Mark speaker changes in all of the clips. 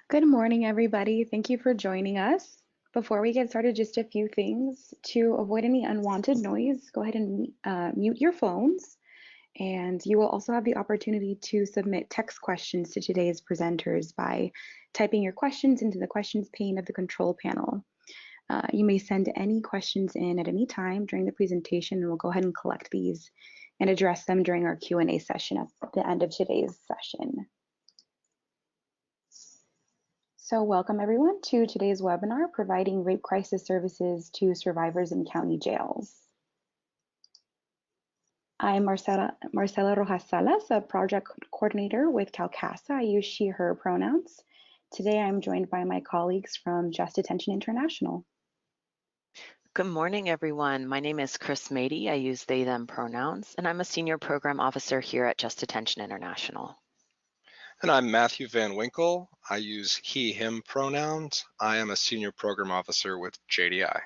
Speaker 1: Good morning, everybody. Thank you for joining us. Before we get started, just a few things. To avoid any unwanted noise, go ahead and mute your phones. And you will also have the opportunity to submit text questions to today's presenters by typing your questions into the questions pane of the control panel. You may send any questions in at any time during the presentation, and we'll go ahead and collect these and address them during our Q&A session at the end of today's session. So welcome everyone to today's webinar, Providing Rape Crisis Services to Survivors in County Jails. I'm Marcela Rojas Salas, a project coordinator with Calcasa. I use she, her pronouns. Today I'm joined by my colleagues from Just Detention International.
Speaker 2: Good morning, everyone. My name is Chris Mady. I use they, them pronouns, and I'm a senior program officer here at Just Detention International.
Speaker 3: And I'm Matthew Van Winkle. I use he, him pronouns. I am a senior program officer with JDI.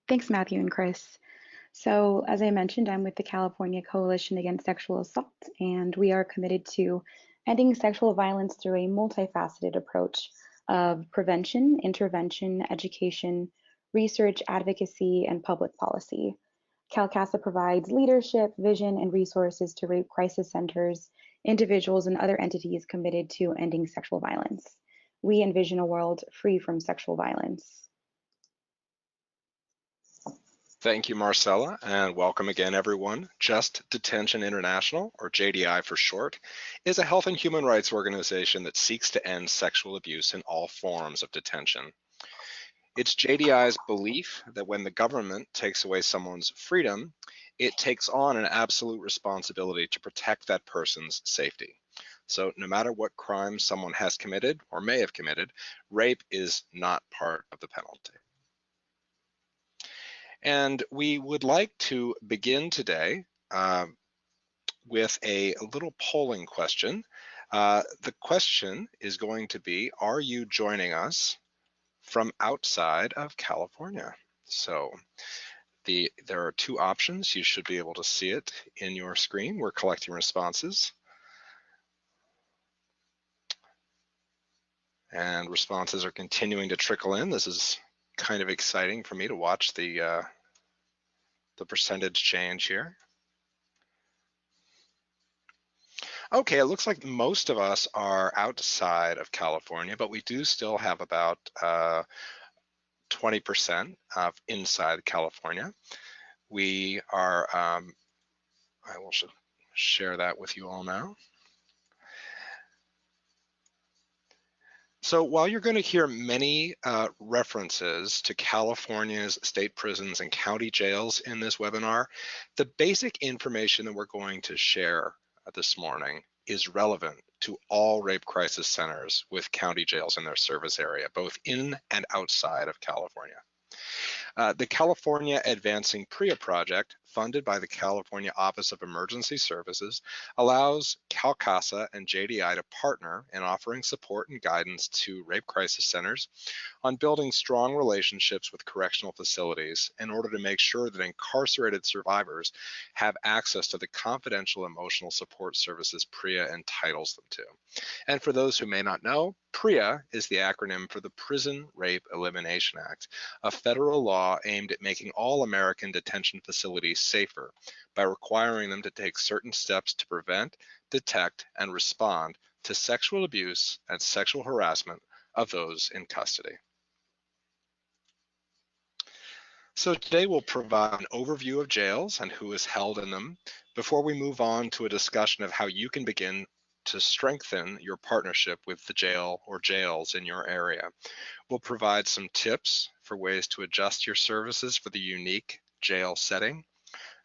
Speaker 1: Thanks, Matthew and Chris. So as I mentioned, I'm with the California Coalition Against Sexual Assault, and we are committed to ending sexual violence through a multifaceted approach of prevention, intervention, education, research, advocacy, and public policy. Calcasa provides leadership, vision, and resources to rape crisis centers, individuals, and other entities committed to ending sexual violence. We envision a world free from sexual violence.
Speaker 3: Thank you, Marcella, and welcome again, everyone. Just Detention International, or JDI for short, is a health and human rights organization that seeks to end sexual abuse in all forms of detention. It's JDI's belief that when the government takes away someone's freedom, it takes on an absolute responsibility to protect that person's safety. So no matter what crime someone has committed or may have committed, rape is not part of the penalty. And we would like to begin today with a little polling question. The question is going to be, are you joining us from outside of California? So there are two options. You should be able to see it in your screen. We're collecting responses. And responses are continuing to trickle in. This is kind of exciting for me to watch the percentage change here. Okay, it looks like most of us are outside of California, but we do still have about 20% of inside California. We are, I will share that with you all now. So while you're going to hear many references to California's state prisons and county jails in this webinar, the basic information that we're going to share this morning is relevant to all rape crisis centers with county jails in their service area, both in and outside of California. The California Advancing Prea project, funded by the California Office of Emergency Services, allows Calcasa and JDI to partner in offering support and guidance to rape crisis centers on building strong relationships with correctional facilities in order to make sure that incarcerated survivors have access to the confidential emotional support services Prea entitles them to. And for those who may not know, Prea is the acronym for the Prison Rape Elimination Act, a federal law aimed at making all American detention facilities safer by requiring them to take certain steps to prevent, detect, and respond to sexual abuse and sexual harassment of those in custody. So today we'll provide an overview of jails and who is held in them before we move on to a discussion of how you can begin to strengthen your partnership with the jail or jails in your area. We'll provide some tips for ways to adjust your services for the unique jail setting,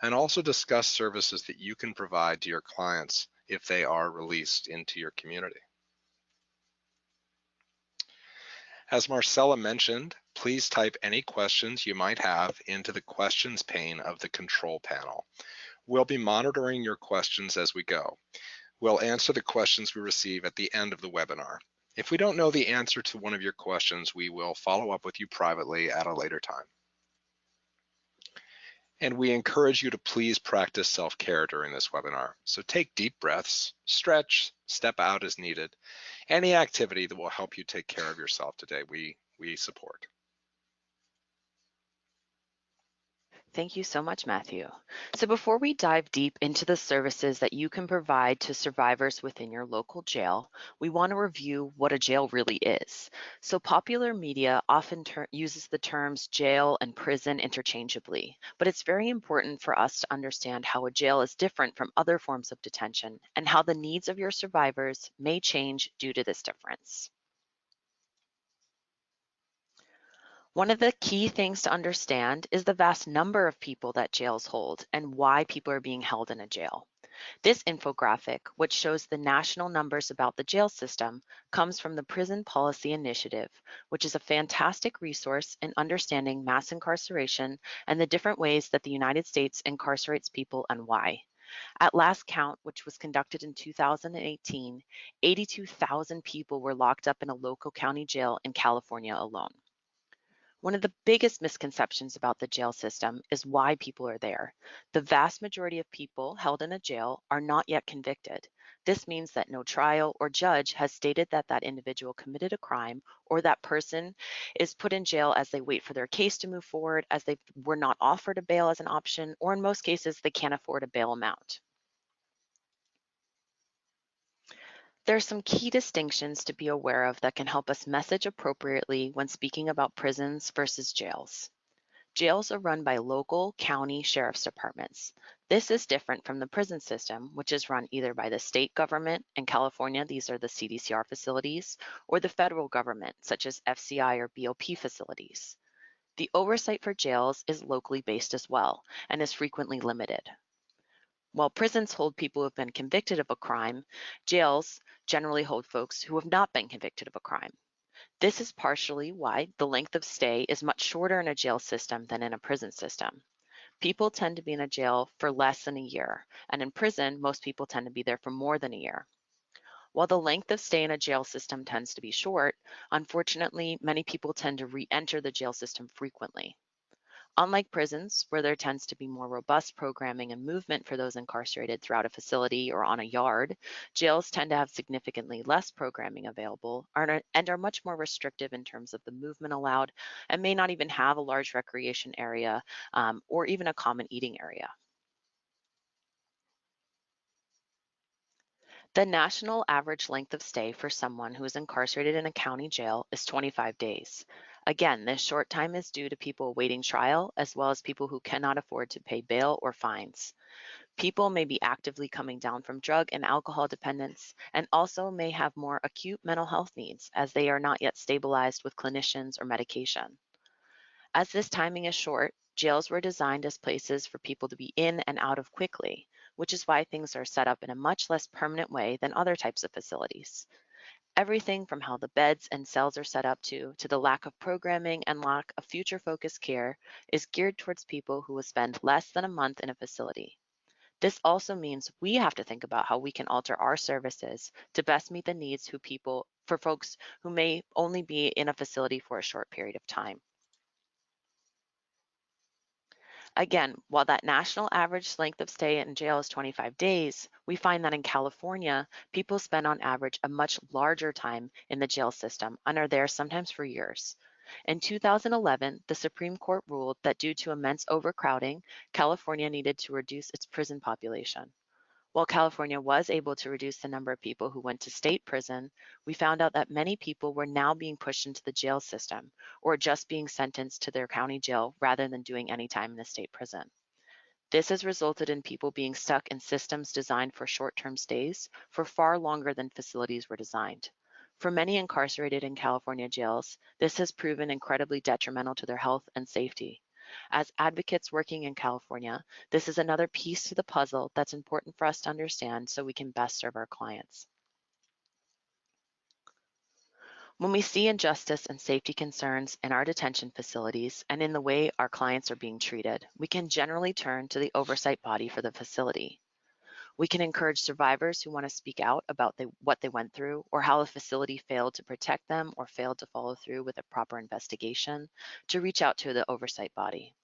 Speaker 3: and also discuss services that you can provide to your clients if they are released into your community. As Marcella mentioned, please type any questions you might have into the questions pane of the control panel. We'll be monitoring your questions as we go. We'll answer the questions we receive at the end of the webinar. If we don't know the answer to one of your questions, we will follow up with you privately at a later time. And we encourage you to please practice self-care during this webinar. So take deep breaths, stretch, step out as needed. Any activity that will help you take care of yourself today, we support.
Speaker 2: Thank you so much, Matthew. So before we dive deep into the services that you can provide to survivors within your local jail, we want to review what a jail really is. So popular media often uses the terms jail and prison interchangeably, but it's very important for us to understand how a jail is different from other forms of detention and how the needs of your survivors may change due to this difference. One of the key things to understand is the vast number of people that jails hold and why people are being held in a jail. This infographic, which shows the national numbers about the jail system, comes from the Prison Policy Initiative, which is a fantastic resource in understanding mass incarceration and the different ways that the United States incarcerates people and why. At last count, which was conducted in 2018, 82,000 people were locked up in a local county jail in California alone. One of the biggest misconceptions about the jail system is why people are there. The vast majority of people held in a jail are not yet convicted. This means that no trial or judge has stated that that individual committed a crime, or that person is put in jail as they wait for their case to move forward, as they were not offered a bail as an option, or in most cases, they can't afford a bail amount. There are some key distinctions to be aware of that can help us message appropriately when speaking about prisons versus jails. Jails are run by local county sheriff's departments. This is different from the prison system, which is run either by the state government. In California, these are the CDCR facilities, or the federal government, such as FCI or BOP facilities. The oversight for jails is locally based as well, and is frequently limited. While prisons hold people who have been convicted of a crime, jails generally hold folks who have not been convicted of a crime. This is partially why the length of stay is much shorter in a jail system than in a prison system. People tend to be in a jail for less than a year, and in prison, most people tend to be there for more than a year. While the length of stay in a jail system tends to be short, unfortunately, many people tend to re-enter the jail system frequently. Unlike prisons, where there tends to be more robust programming and movement for those incarcerated throughout a facility or on a yard, jails tend to have significantly less programming available and are much more restrictive in terms of the movement allowed, and may not even have a large recreation area or even a common eating area. The national average length of stay for someone who is incarcerated in a county jail is 25 days. Again, this short time is due to people awaiting trial, as well as people who cannot afford to pay bail or fines. People may be actively coming down from drug and alcohol dependence, and also may have more acute mental health needs, as they are not yet stabilized with clinicians or medication. As this timing is short, jails were designed as places for people to be in and out of quickly, which is why things are set up in a much less permanent way than other types of facilities. Everything from how the beds and cells are set up to the lack of programming and lack of future-focused care is geared towards people who will spend less than a month in a facility. This also means we have to think about how we can alter our services to best meet the needs for folks who may only be in a facility for a short period of time. Again, while that national average length of stay in jail is 25 days, we find that in California, people spend on average a much larger time in the jail system and are there sometimes for years. In 2011, the Supreme Court ruled that due to immense overcrowding, California needed to reduce its prison population. While California was able to reduce the number of people who went to state prison, we found out that many people were now being pushed into the jail system or just being sentenced to their county jail rather than doing any time in the state prison. This has resulted in people being stuck in systems designed for short-term stays for far longer than facilities were designed. For many incarcerated in California jails, this has proven incredibly detrimental to their health and safety. As advocates working in California, this is another piece to the puzzle that's important for us to understand so we can best serve our clients. When we see injustice and safety concerns in our detention facilities and in the way our clients are being treated, we can generally turn to the oversight body for the facility. We can encourage survivors who want to speak out about what they went through or how a facility failed to protect them or failed to follow through with a proper investigation to reach out to the oversight body.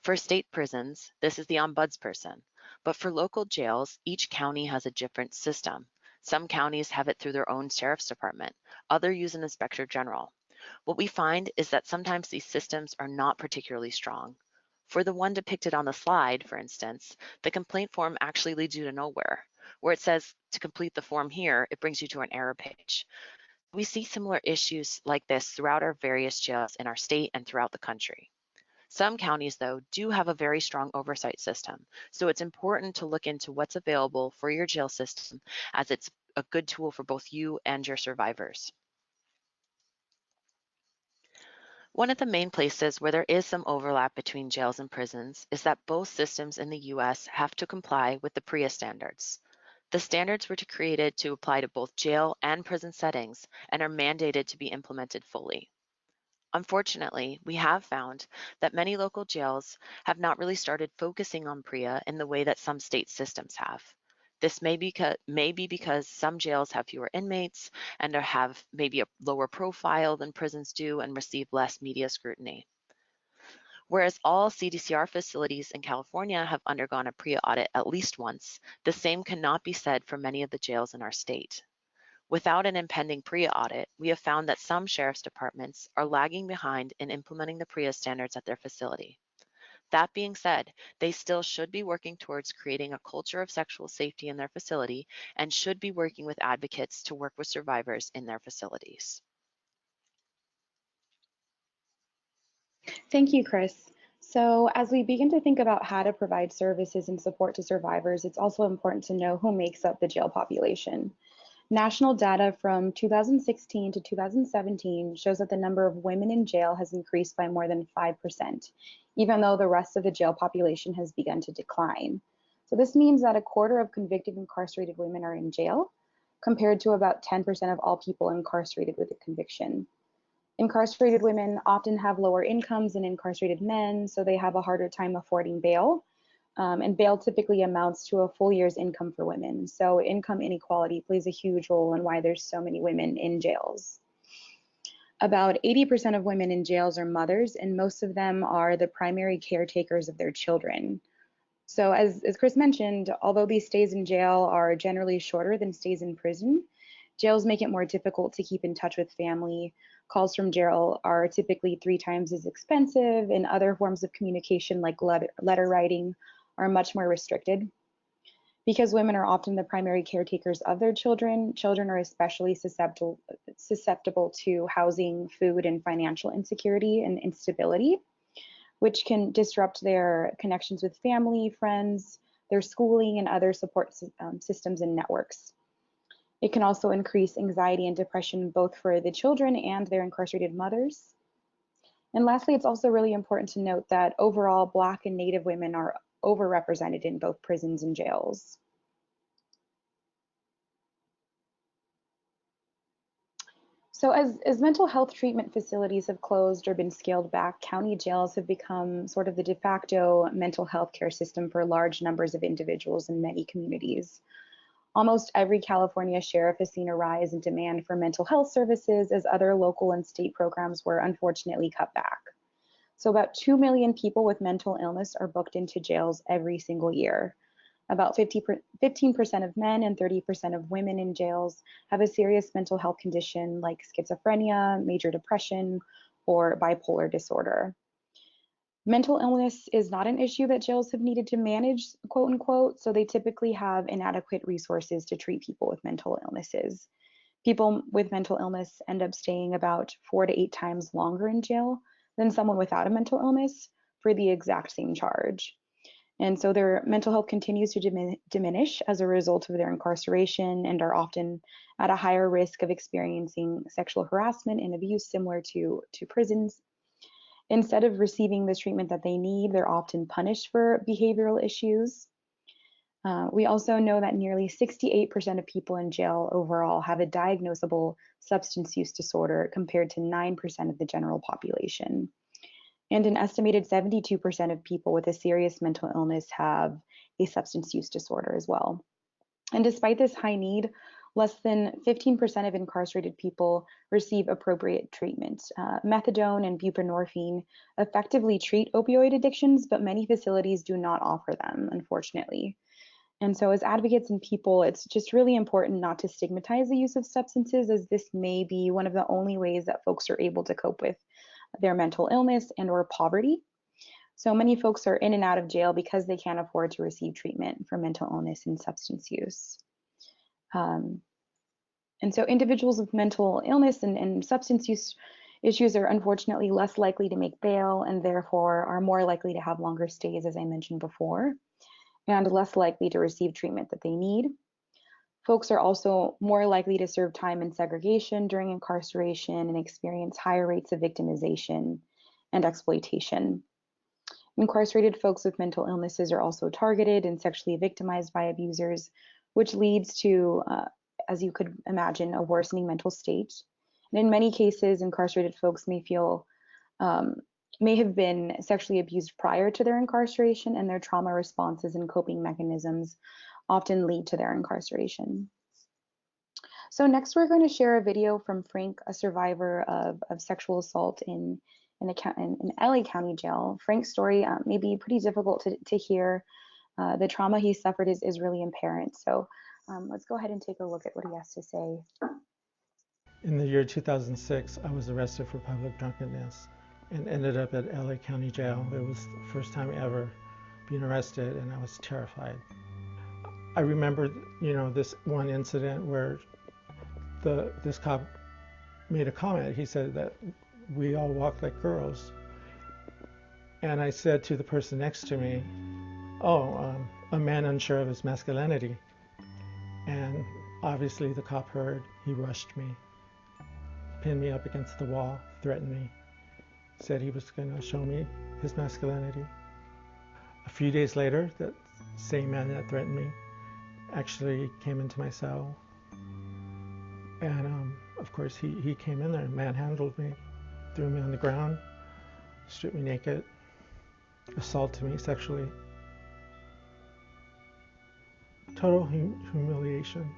Speaker 2: For state prisons, this is the ombudsperson, but for local jails, each county has a different system. Some counties have it through their own sheriff's department, others use an inspector general. What we find is that sometimes these systems are not particularly strong. For the one depicted on the slide, for instance, the complaint form actually leads you to nowhere. Where it says to complete the form here, it brings you to an error page. We see similar issues like this throughout our various jails in our state and throughout the country. Some counties, though, do have a very strong oversight system, so it's important to look into what's available for your jail system, as it's a good tool for both you and your survivors. One of the main places where there is some overlap between jails and prisons is that both systems in the US have to comply with the Prea standards. The standards were created to apply to both jail and prison settings and are mandated to be implemented fully. Unfortunately, we have found that many local jails have not really started focusing on Prea in the way that some state systems have. This may be because some jails have fewer inmates and have maybe a lower profile than prisons do and receive less media scrutiny. Whereas all CDCR facilities in California have undergone a Prea audit at least once, the same cannot be said for many of the jails in our state. Without an impending Prea audit, we have found that some sheriff's departments are lagging behind in implementing the Prea standards at their facility. That being said, they still should be working towards creating a culture of sexual safety in their facility and should be working with advocates to work with survivors in their facilities.
Speaker 1: Thank you, Chris. So as we begin to think about how to provide services and support to survivors, it's also important to know who makes up the jail population. National data from 2016 to 2017 shows that the number of women in jail has increased by more than 5%, even though the rest of the jail population has begun to decline. So this means that a quarter of convicted incarcerated women are in jail, compared to about 10% of all people incarcerated with a conviction. Incarcerated women often have lower incomes than incarcerated men, so they have a harder time affording bail. And bail typically amounts to a full year's income for women. So income inequality plays a huge role in why there's so many women in jails. About 80% of women in jails are mothers, and most of them are the primary caretakers of their children. So as Chris mentioned, although these stays in jail are generally shorter than stays in prison, jails make it more difficult to keep in touch with family. Calls from jail are typically 3 times as expensive, and other forms of communication like letter writing are much more restricted. Because women are often the primary caretakers of their children, children are especially susceptible to housing, food, and financial insecurity and instability, which can disrupt their connections with family, friends, their schooling, and other support systems and networks. It can also increase anxiety and depression both for the children and their incarcerated mothers. And lastly, it's also really important to note that overall, Black and Native women are overrepresented in both prisons and jails. So as mental health treatment facilities have closed or been scaled back, county jails have become sort of the de facto mental health care system for large numbers of individuals in many communities. Almost every California sheriff has seen a rise in demand for mental health services as other local and state programs were unfortunately cut back. So about 2 million people with mental illness are booked into jails every single year. About 15% of men and 30% of women in jails have a serious mental health condition like schizophrenia, major depression, or bipolar disorder. Mental illness is not an issue that jails have needed to manage, quote unquote, so they typically have inadequate resources to treat people with mental illnesses. People with mental illness end up staying about 4 to 8 times longer in jail than someone without a mental illness for the exact same charge. And so their mental health continues to diminish as a result of their incarceration and are often at a higher risk of experiencing sexual harassment and abuse similar to prisons. Instead of receiving the treatment that they need, they're often punished for behavioral issues. We also know that nearly 68% of people in jail overall have a diagnosable substance use disorder compared to 9% of the general population. And an estimated 72% of people with a serious mental illness have a substance use disorder as well. And despite this high need, less than 15% of incarcerated people receive appropriate treatment. Methadone and buprenorphine effectively treat opioid addictions, but many facilities do not offer them, unfortunately. And so, as advocates and people, it's just really important not to stigmatize the use of substances, as this may be one of the only ways that folks are able to cope with their mental illness and/or poverty. So many folks are in and out of jail because they can't afford to receive treatment for mental illness and substance use. Um, and so individuals with mental illness and substance use issues are unfortunately less likely to make bail and therefore are more likely to have longer stays, as I mentioned before, and less likely to receive treatment that they need. Folks are also more likely to serve time in segregation during incarceration and experience higher rates of victimization and exploitation. Incarcerated folks with mental illnesses are also targeted and sexually victimized by abusers, which leads to, as you could imagine, a worsening mental state. And in many cases, incarcerated folks may have been sexually abused prior to their incarceration, and their trauma responses and coping mechanisms often lead to their incarceration. So next, we're going to share a video from Frank, a survivor of sexual assault in LA County Jail. Frank's story may be pretty difficult to hear. The trauma he suffered is really apparent. So let's go ahead and take a look at what he has to say.
Speaker 4: In the year 2006, I was arrested for public drunkenness and ended up at LA County Jail. It was the first time ever being arrested, and I was terrified. I remember, this one incident where this cop made a comment. He said that we all walk like girls. And I said to the person next to me, oh, a man unsure of his masculinity. And obviously the cop heard. He rushed me, pinned me up against the wall, threatened me, said he was going to show me his masculinity. A few days later, that same man that threatened me actually came into my cell. And of course, he came in there and manhandled me, threw me on the ground, stripped me naked, assaulted me sexually. Total humiliation.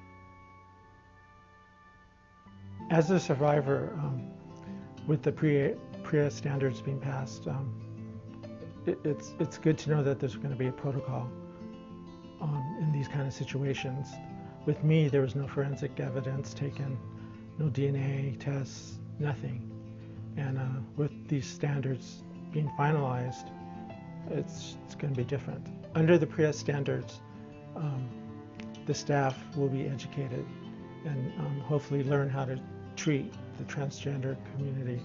Speaker 4: As a survivor, with the Prea standards being passed, it's good to know that there's going to be a protocol in these kind of situations. With me, there was no forensic evidence taken, no DNA tests, nothing. And with these standards being finalized, it's going to be different. Under the Prea standards, the staff will be educated and hopefully learn how to treat the transgender community.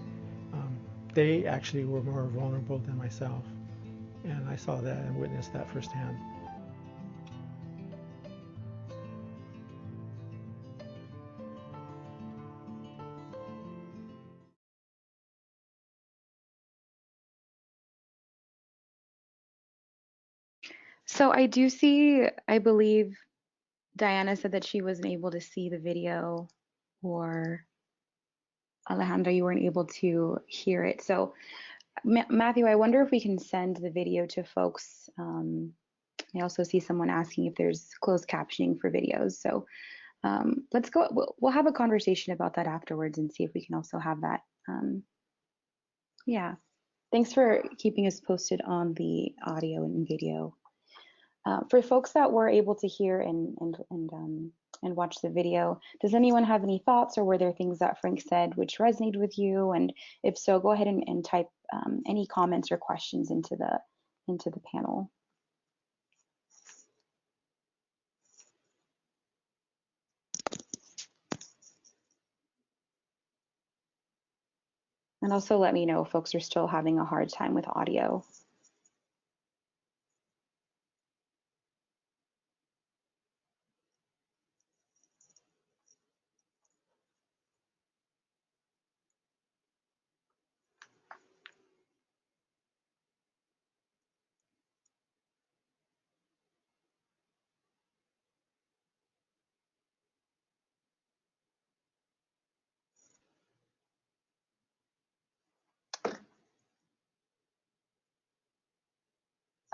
Speaker 4: They actually were more vulnerable than myself, and I saw that and witnessed that firsthand.
Speaker 1: So I do see, I believe Diana said that she wasn't able to see the video, or Alejandra, you weren't able to hear it. So Matthew, I wonder if we can send the video to folks. I also see someone asking if there's closed captioning for videos. So let's go, we'll have a conversation about that afterwards and see if we can also have that. Yeah, thanks for keeping us posted on the audio and video. For folks that were able to hear and watch the video, does anyone have any thoughts, or were there things that Frank said which resonated with you? And if so, go ahead and type any comments or questions into the panel. And also let me know if folks are still having a hard time with audio.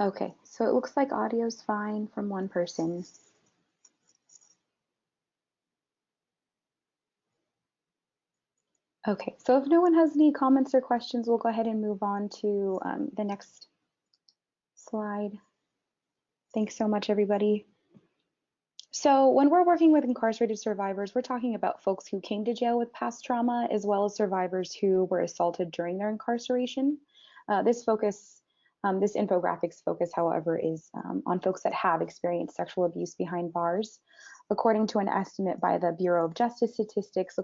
Speaker 1: Okay, so it looks like audio's fine from one person. Okay, so if no one has any comments or questions, we'll go ahead and move on to the next slide. Thanks so much, everybody. So when we're working with incarcerated survivors, we're talking about folks who came to jail with past trauma, as well as survivors who were assaulted during their incarceration. This infographics focus, however, is on folks that have experienced sexual abuse behind bars. According to an estimate by the Bureau of Justice Statistics,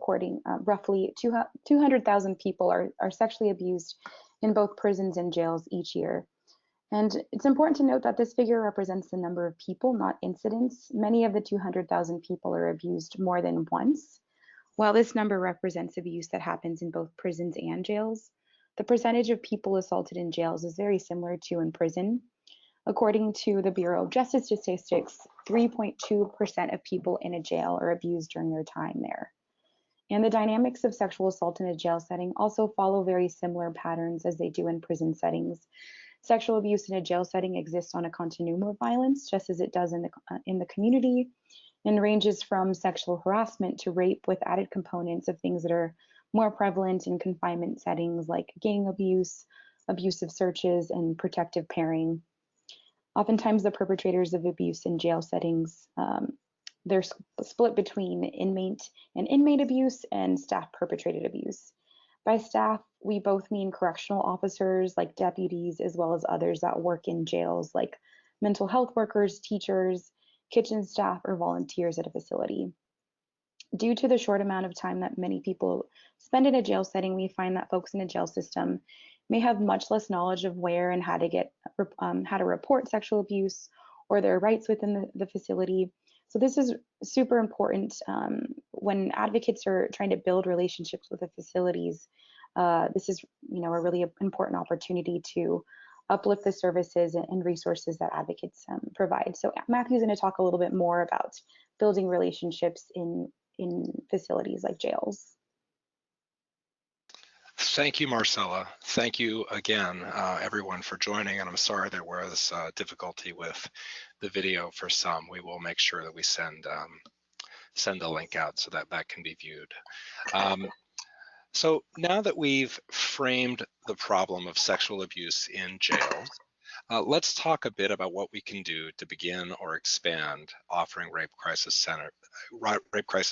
Speaker 1: roughly 200,000 people are sexually abused in both prisons and jails each year. And it's important to note that this figure represents the number of people, not incidents. Many of the 200,000 people are abused more than once. While this number represents abuse that happens in both prisons and jails, the percentage of people assaulted in jails is very similar to in prison. According to the Bureau of Justice Statistics, 3.2% of people in a jail are abused during their time there. And the dynamics of sexual assault in a jail setting also follow very similar patterns as they do in prison settings. Sexual abuse in a jail setting exists on a continuum of violence, just as it does in the community, and ranges from sexual harassment to rape, with added components of things that are more prevalent in confinement settings like gang abuse, abusive searches, and protective pairing. Oftentimes, the perpetrators of abuse in jail settings, they're split between inmate abuse and staff perpetrated abuse. By staff, we both mean correctional officers like deputies, as well as others that work in jails like mental health workers, teachers, kitchen staff, or volunteers at a facility. Due to the short amount of time that many people spend in a jail setting, we find that folks in a jail system may have much less knowledge of where and how to report sexual abuse or their rights within the facility. So this is super important when advocates are trying to build relationships with the facilities. This is, a really important opportunity to uplift the services and resources that advocates provide. So Matthew's going to talk a little bit more about building relationships in facilities like jails.
Speaker 3: Thank you, Marcella. Thank you again, everyone, for joining. And I'm sorry there was difficulty with the video for some. We will make sure that we send the link out so that can be viewed. So now that we've framed the problem of sexual abuse in jails, let's talk a bit about what we can do to begin or expand offering rape crisis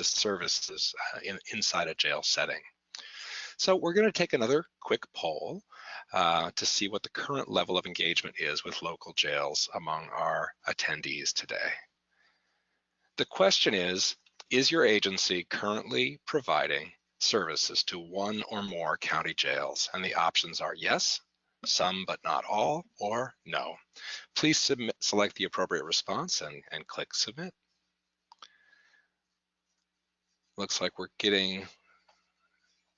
Speaker 3: services inside a jail setting. So we're going to take another quick poll to see what the current level of engagement is with local jails among our attendees today. The question is your agency currently providing services to one or more county jails? And the options are yes, some but not all, or no. Please select the appropriate response and click submit. Looks like we're getting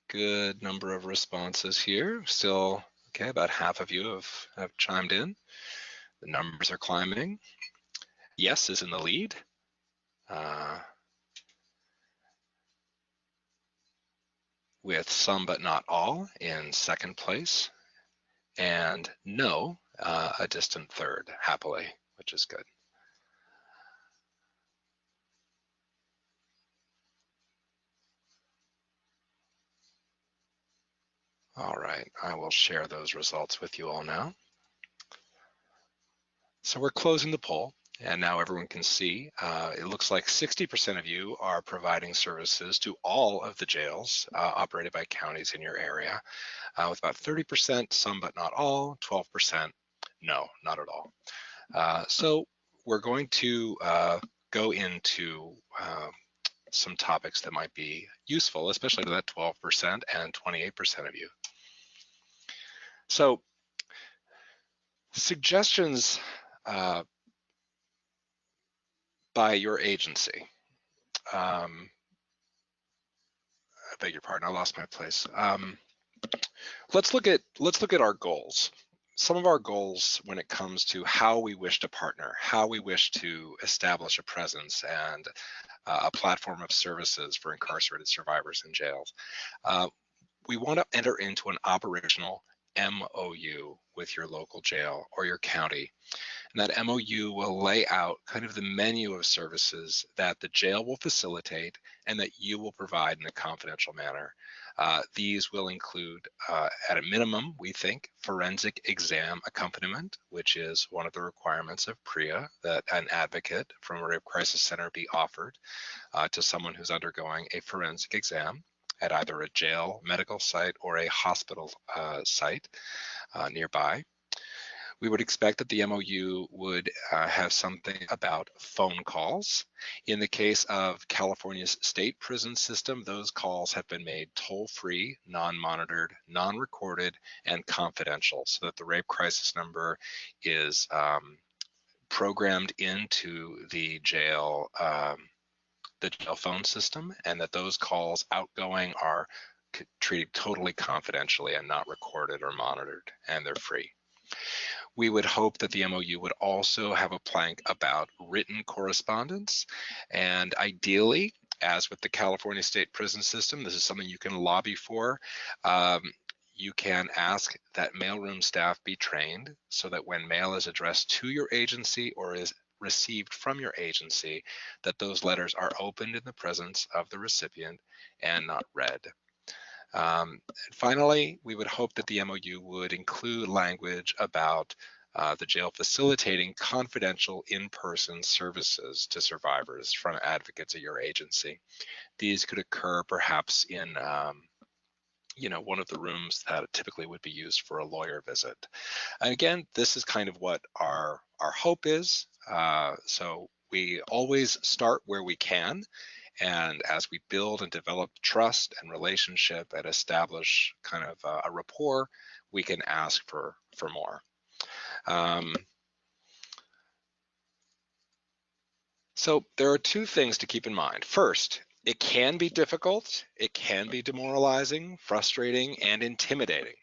Speaker 3: good number of responses here. Still, okay, about half of you have chimed in. The numbers are climbing. Yes is in the lead. With some but not all in second place, and no, a distant third, happily, which is good. All right, I will share those results with you all now. So we're closing the poll, and now everyone can see. It looks like 60% of you are providing services to all of the jails operated by counties in your area, with about 30%, some but not all, 12%, no, not at all. So we're going to go into some topics that might be useful, especially to that 12% and 28% of you. So suggestions by your agency. I beg your pardon, I lost my place. Let's look at our goals. Some of our goals when it comes to how we wish to partner, how we wish to establish a presence and a platform of services for incarcerated survivors in jails. We want to enter into an operational MOU with your local jail or your county. And that MOU will lay out kind of the menu of services that the jail will facilitate and that you will provide in a confidential manner. These will include, at a minimum, we think, forensic exam accompaniment, which is one of the requirements of Prea, that an advocate from a rape crisis center be offered to someone who's undergoing a forensic exam at either a jail medical site or a hospital site nearby. We would expect that the MOU would have something about phone calls. In the case of California's state prison system, those calls have been made toll-free, non-monitored, non-recorded, and confidential, so that the rape crisis number is programmed into the jail phone system, and that those calls outgoing are treated totally confidentially and not recorded or monitored, and they're free. We would hope that the MOU would also have a plank about written correspondence, and ideally, as with the California state prison system, this is something you can lobby for. You can ask that mailroom staff be trained so that when mail is addressed to your agency or is received from your agency, that those letters are opened in the presence of the recipient and not read. And finally, we would hope that the MOU would include language about the jail facilitating confidential in-person services to survivors from advocates at your agency. These could occur perhaps in one of the rooms that typically would be used for a lawyer visit. And again, this is kind of what our hope is. So we always start where we can. And as we build and develop trust and relationship and establish kind of a rapport, we can ask for more. So there are two things to keep in mind. First, it can be difficult, it can be demoralizing, frustrating, and intimidating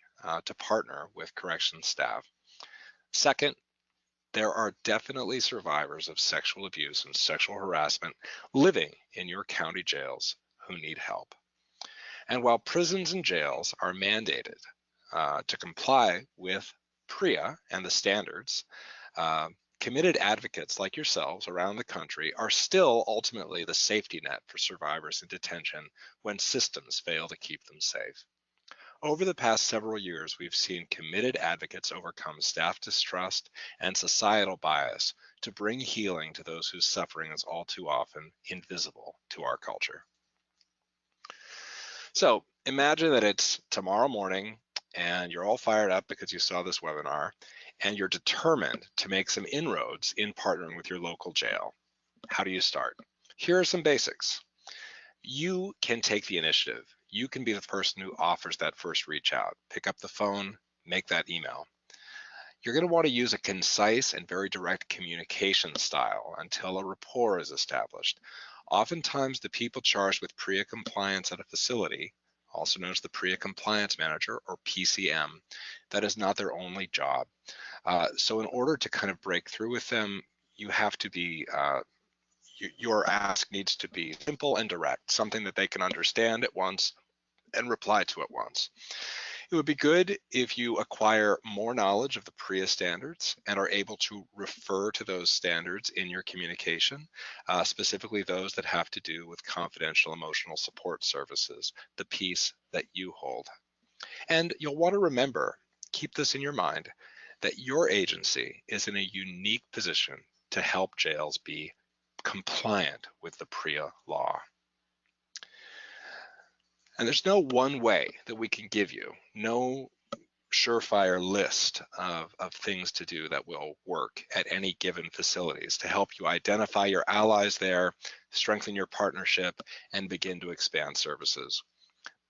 Speaker 3: to partner with corrections staff. Second, there are definitely survivors of sexual abuse and sexual harassment living in your county jails who need help. And while prisons and jails are mandated to comply with Prea and the standards, committed advocates like yourselves around the country are still ultimately the safety net for survivors in detention when systems fail to keep them safe. Over the past several years, we've seen committed advocates overcome staff distrust and societal bias to bring healing to those whose suffering is all too often invisible to our culture. So imagine that it's tomorrow morning and you're all fired up because you saw this webinar and you're determined to make some inroads in partnering with your local jail. How do you start? Here are some basics. You can take the initiative. You can be the person who offers that first reach out. Pick up the phone, make that email. You're going to want to use a concise and very direct communication style until a rapport is established. Oftentimes, the people charged with Prea compliance at a facility, also known as the Prea Compliance Manager or PCM, that is not their only job. So in order to kind of break through with them, you have to be your ask needs to be simple and direct, something that they can understand at once and reply to at once. It would be good if you acquire more knowledge of the Prea standards and are able to refer to those standards in your communication, specifically those that have to do with confidential emotional support services, the piece that you hold. And you'll want to remember, keep this in your mind, that your agency is in a unique position to help jails be compliant with the Prea law. And there's no one way that we can give you, no surefire list of things to do that will work at any given facilities to help you identify your allies there, strengthen your partnership, and begin to expand services.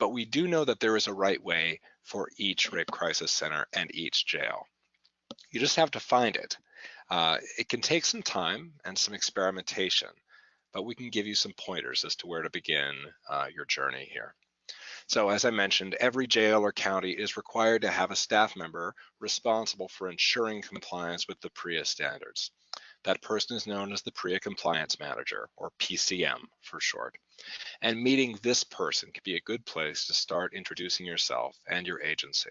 Speaker 3: But we do know that there is a right way for each rape crisis center and each jail. You just have to find it. It can take some time and some experimentation, but we can give you some pointers as to where to begin your journey here. So as I mentioned, every jail or county is required to have a staff member responsible for ensuring compliance with the Prea standards. That person is known as the Prea Compliance Manager, or PCM for short. And meeting this person could be a good place to start introducing yourself and your agency.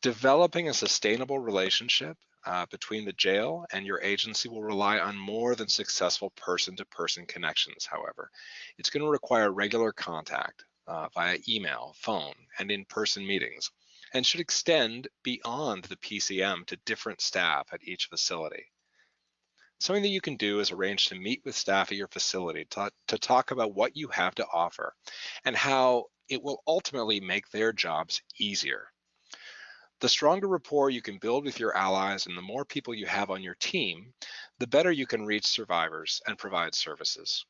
Speaker 3: Developing a sustainable relationship between the jail and your agency will rely on more than successful person-to-person connections, however. It's going to require regular contact via email, phone, and in-person meetings, and should extend beyond the PCM to different staff at each facility. Something that you can do is arrange to meet with staff at your facility to talk about what you have to offer and how it will ultimately make their jobs easier. The stronger rapport you can build with your allies and the more people you have on your team, the better you can reach survivors and provide services.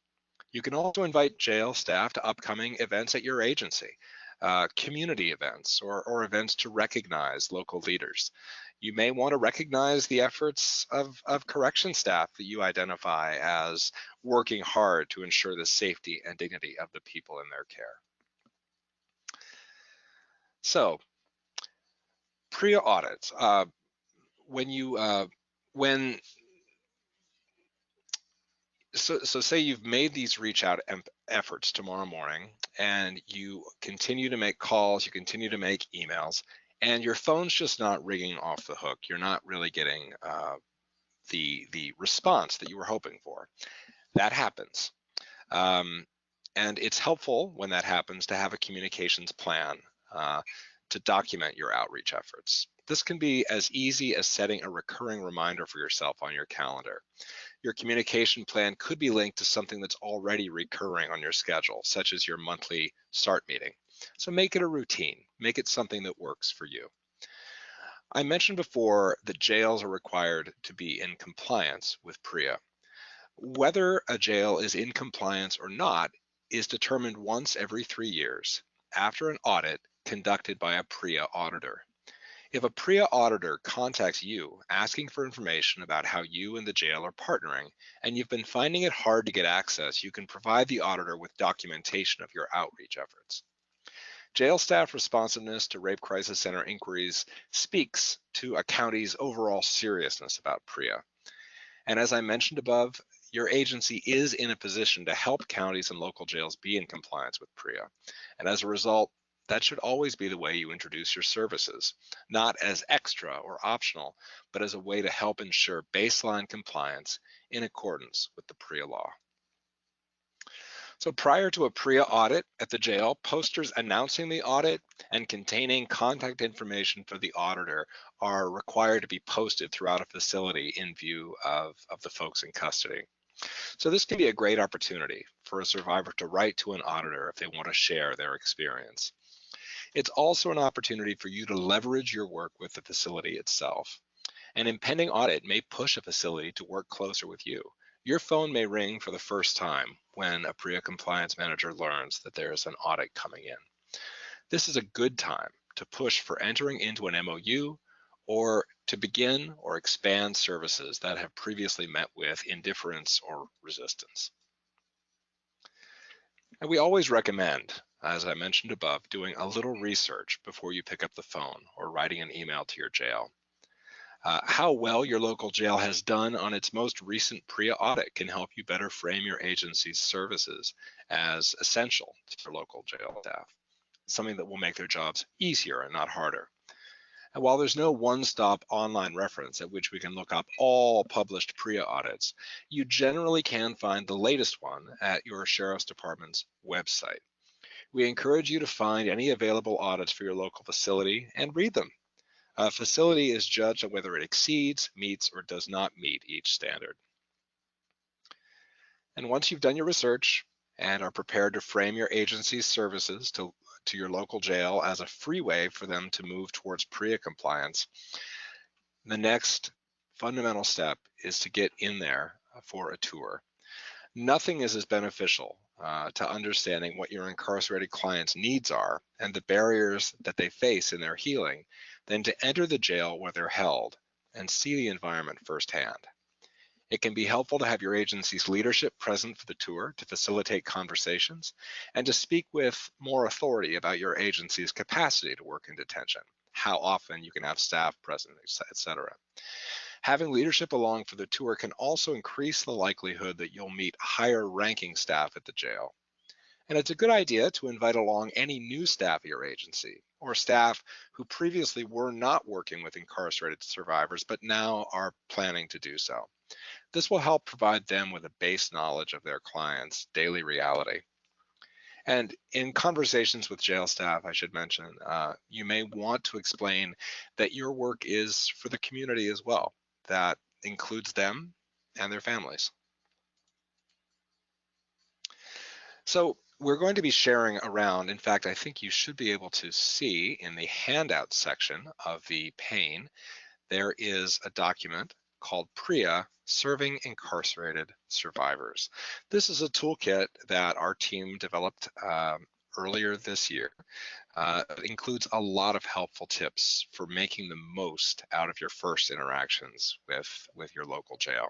Speaker 3: You can also invite jail staff to upcoming events at your agency, community events, or events to recognize local leaders. You may want to recognize the efforts of correction staff that you identify as working hard to ensure the safety and dignity of the people in their care. So, Prea audits. So say you've made these reach out efforts tomorrow morning, and you continue to make calls, you continue to make emails, and your phone's just not ringing off the hook. You're not really getting the response that you were hoping for. That happens. And it's helpful when that happens to have a communications plan to document your outreach efforts. This can be as easy as setting a recurring reminder for yourself on your calendar. Your communication plan could be linked to something that's already recurring on your schedule, such as your monthly START meeting. So make it a routine, make it something that works for you. I mentioned before that jails are required to be in compliance with Prea. Whether a jail is in compliance or not is determined once every 3 years after an audit conducted by a Prea auditor. If a Prea auditor contacts you asking for information about how you and the jail are partnering, and you've been finding it hard to get access, you can provide the auditor with documentation of your outreach efforts. Jail staff responsiveness to Rape Crisis Center inquiries speaks to a county's overall seriousness about Prea. And as I mentioned above, your agency is in a position to help counties and local jails be in compliance with Prea. And as a result, that should always be the way you introduce your services, not as extra or optional, but as a way to help ensure baseline compliance in accordance with the Prea law. So prior to a Prea audit at the jail, posters announcing the audit and containing contact information for the auditor are required to be posted throughout a facility in view of the folks in custody. So this can be a great opportunity for a survivor to write to an auditor if they want to share their experience. It's also an opportunity for you to leverage your work with the facility itself. An impending audit may push a facility to work closer with you. Your phone may ring for the first time when a Prea compliance manager learns that there is an audit coming in. This is a good time to push for entering into an MOU or to begin or expand services that have previously met with indifference or resistance. And we always recommend, as I mentioned above, doing a little research before you pick up the phone or writing an email to your jail. How well your local jail has done on its most recent Prea audit can help you better frame your agency's services as essential to your local jail staff, something that will make their jobs easier and not harder. And while there's no one-stop online reference at which we can look up all published Prea audits, you generally can find the latest one at your Sheriff's Department's website. We encourage you to find any available audits for your local facility and read them. A facility is judged on whether it exceeds, meets, or does not meet each standard. And once you've done your research and are prepared to frame your agency's services to your local jail as a free way for them to move towards Prea compliance, the next fundamental step is to get in there for a tour. Nothing is as beneficial to understanding what your incarcerated clients' needs are and the barriers that they face in their healing than to enter the jail where they're held and see the environment firsthand. It can be helpful to have your agency's leadership present for the tour to facilitate conversations and to speak with more authority about your agency's capacity to work in detention, how often you can have staff present, etc. Having leadership along for the tour can also increase the likelihood that you'll meet higher ranking staff at the jail. And it's a good idea to invite along any new staff at your agency or staff who previously were not working with incarcerated survivors, but now are planning to do so. This will help provide them with a base knowledge of their clients' daily reality. And in conversations with jail staff, I should mention, you may want to explain that your work is for the community as well. That includes them and their families. So we're going to be sharing around, in fact, I think you should be able to see in the handout section of the pane, there is a document called Prea, Serving Incarcerated Survivors. This is a toolkit that our team developed earlier this year. It includes a lot of helpful tips for making the most out of your first interactions with your local jail.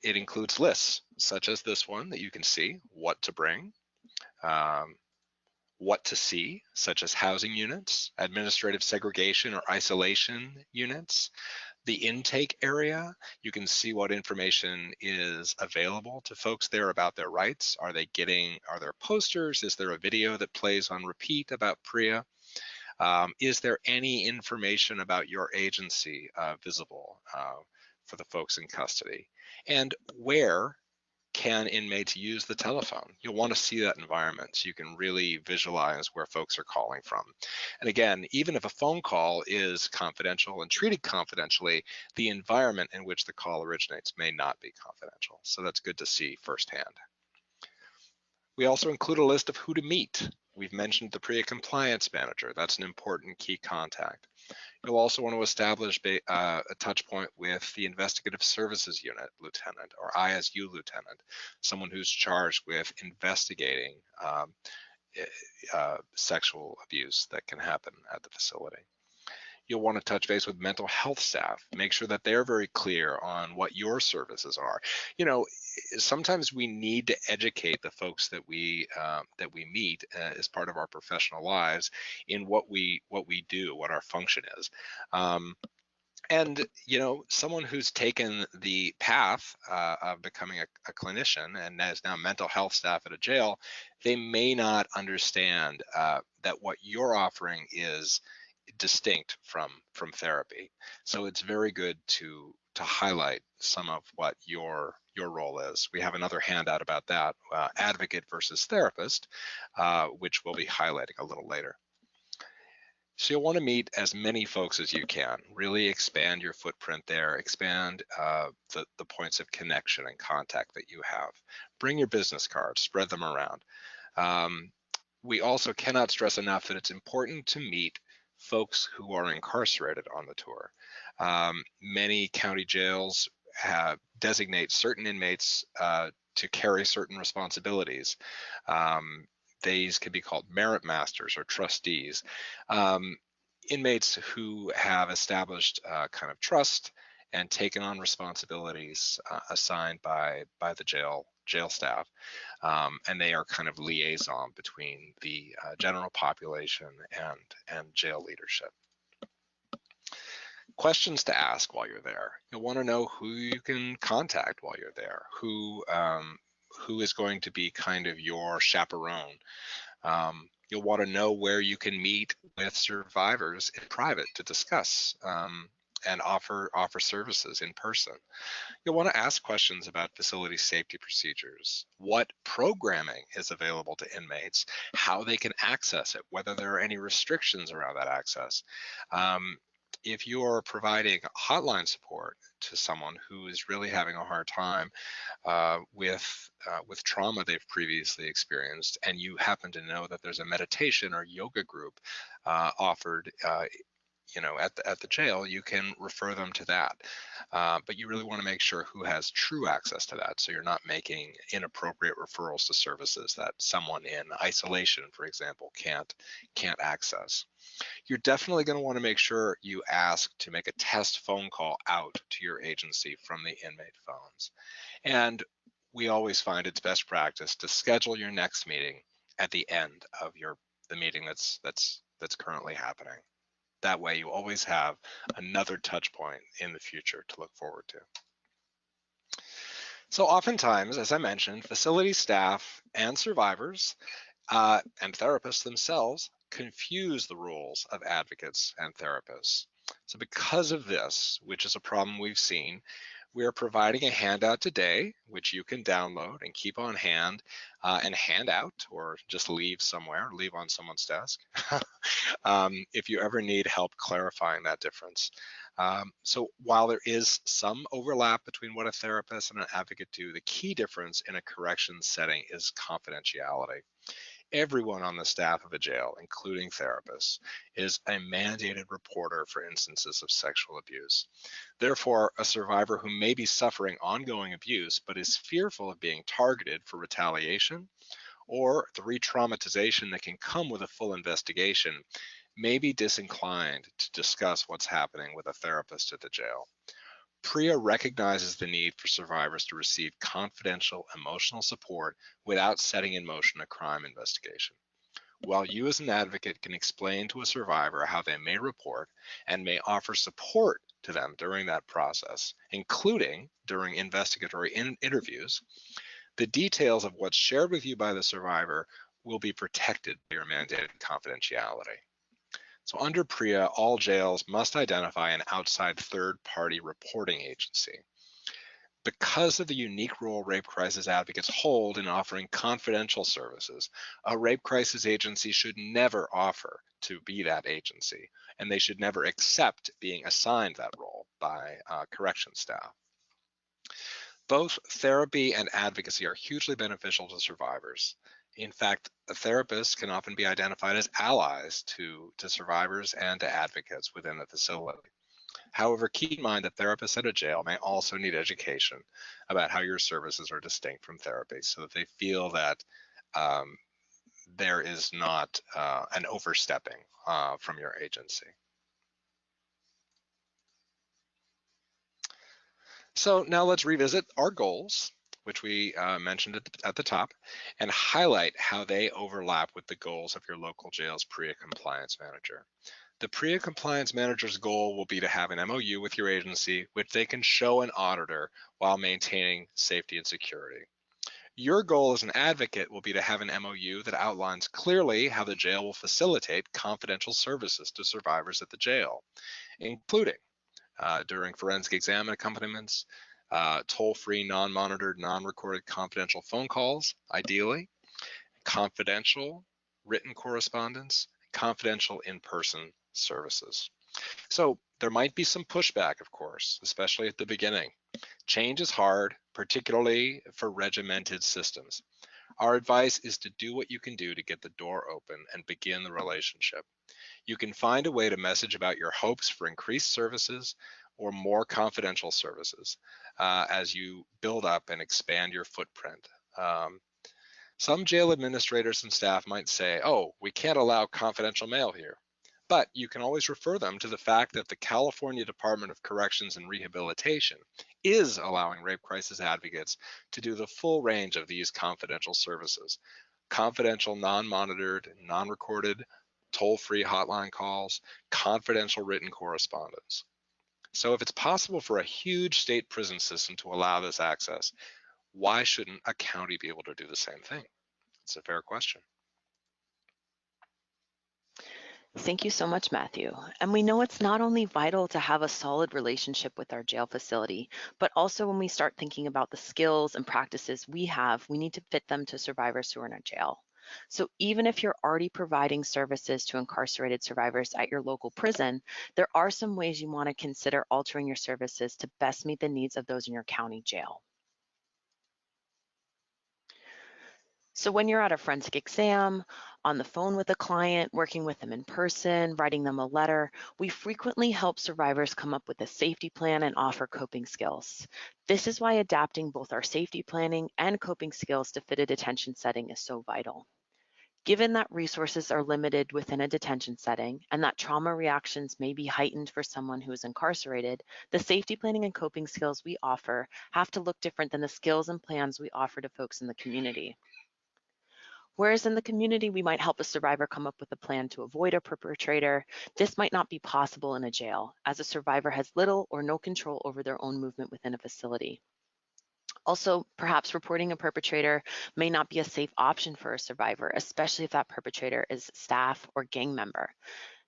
Speaker 3: It includes lists such as this one that you can see, what to bring, what to see, such as housing units, administrative segregation or isolation units, the intake area. You can see what information is available to folks there about their rights. Are there posters? Is there a video that plays on repeat about Prea? Is there any information about your agency visible for the folks in custody? And where can inmates use the telephone? You'll want to see that environment so you can really visualize where folks are calling from. And again, even if a phone call is confidential and treated confidentially, the environment in which the call originates may not be confidential. So that's good to see firsthand. We also include a list of who to meet. We've mentioned the Prea Compliance Manager. That's an important key contact. You'll also want to establish a touch point with the Investigative Services Unit Lieutenant or ISU Lieutenant, someone who's charged with investigating sexual abuse that can happen at the facility. You'll want to touch base with mental health staff, make sure that they're very clear on what your services are. You know, sometimes we need to educate the folks that we meet as part of our professional lives in what we do, what our function is. And you know, someone who's taken the path of becoming a clinician and is now mental health staff at a jail, they may not understand that what you're offering is distinct from therapy. So it's very good to highlight some of what your role is. We have another handout about that, advocate versus therapist, which we'll be highlighting a little later. So you'll want to meet as many folks as you can, really expand your footprint there, expand the points of connection and contact that you have. Bring your business cards, spread them around. We also cannot stress enough that it's important to meet folks who are incarcerated on the tour. Many county jails designate certain inmates to carry certain responsibilities. These could be called merit masters or trustees. Inmates who have established kind of trust and taken on responsibilities assigned by the jail staff, and they are kind of liaison between the general population and jail leadership. Questions to ask while you're there. You'll want to know who you can contact while you're there, who is going to be kind of your chaperone. You'll want to know where you can meet with survivors in private to discuss and offer services in person. You'll want to ask questions about facility safety procedures, what programming is available to inmates, how they can access it, whether there are any restrictions around that access. If you're providing hotline support to someone who is really having a hard time with trauma they've previously experienced, and you happen to know that there's a meditation or yoga group offered at the jail, you can refer them to that. But you really want to make sure who has true access to that, so you're not making inappropriate referrals to services that someone in isolation, for example, can't access. You're definitely going to want to make sure you ask to make a test phone call out to your agency from the inmate phones. And we always find it's best practice to schedule your next meeting at the end of the meeting that's currently happening. That way you always have another touch point in the future to look forward to. So oftentimes, as I mentioned, facility staff and survivors and therapists themselves confuse the roles of advocates and therapists. So because of this, which is a problem we've seen, we are providing a handout today, which you can download and keep on hand and hand out, or just leave somewhere, leave on someone's desk, if you ever need help clarifying that difference. So while there is some overlap between what a therapist and an advocate do, the key difference in a corrections setting is confidentiality. Everyone on the staff of a jail, including therapists, is a mandated reporter for instances of sexual abuse. Therefore, a survivor who may be suffering ongoing abuse but is fearful of being targeted for retaliation or the re-traumatization that can come with a full investigation may be disinclined to discuss what's happening with a therapist at the jail. Prea recognizes the need for survivors to receive confidential emotional support without setting in motion a crime investigation. While you as an advocate can explain to a survivor how they may report and may offer support to them during that process, including during investigatory interviews, the details of what's shared with you by the survivor will be protected by your mandated confidentiality. So under Prea, all jails must identify an outside third-party reporting agency. Because of the unique role rape crisis advocates hold in offering confidential services, a rape crisis agency should never offer to be that agency, and they should never accept being assigned that role by corrections staff. Both therapy and advocacy are hugely beneficial to survivors. In fact, therapists can often be identified as allies to survivors and to advocates within the facility. However, keep in mind that therapists at a jail may also need education about how your services are distinct from therapy so that they feel that there is not an overstepping from your agency. So now let's revisit our goals, which we mentioned at the top, and highlight how they overlap with the goals of your local jail's Prea Compliance Manager. The Prea Compliance Manager's goal will be to have an MOU with your agency, which they can show an auditor while maintaining safety and security. Your goal as an advocate will be to have an MOU that outlines clearly how the jail will facilitate confidential services to survivors at the jail, including during forensic exam accompaniments, toll-free, non-monitored, non-recorded confidential phone calls, ideally, confidential written correspondence, confidential in-person services. So there might be some pushback, of course, especially at the beginning. Change is hard, particularly for regimented systems. Our advice is to do what you can do to get the door open and begin the relationship. You can find a way to message about your hopes for increased services or more confidential services as you build up and expand your footprint. Some jail administrators and staff might say, oh, we can't allow confidential mail here. But you can always refer them to the fact that the California Department of Corrections and Rehabilitation is allowing rape crisis advocates to do the full range of these confidential services. Confidential, non-monitored, non-recorded, toll-free hotline calls, confidential written correspondence. So if it's possible for a huge state prison system to allow this access, why shouldn't a county be able to do the same thing? It's a fair question.
Speaker 2: Thank you so much, Matthew. And we know it's not only vital to have a solid relationship with our jail facility, but also when we start thinking about the skills and practices we have, we need to fit them to survivors who are in our jail. So even if you're already providing services to incarcerated survivors at your local prison, there are some ways you want to consider altering your services to best meet the needs of those in your county jail. So when you're at a forensic exam, on the phone with a client, working with them in person, writing them a letter, we frequently help survivors come up with a safety plan and offer coping skills. This is why adapting both our safety planning and coping skills to fit a detention setting is so vital. Given that resources are limited within a detention setting and that trauma reactions may be heightened for someone who is incarcerated, the safety planning and coping skills we offer have to look different than the skills and plans we offer to folks in the community. Whereas in the community, we might help a survivor come up with a plan to avoid a perpetrator, this might not be possible in a jail, as a survivor has little or no control over their own movement within a facility. Also, perhaps reporting a perpetrator may not be a safe option for a survivor, especially if that perpetrator is staff or gang member.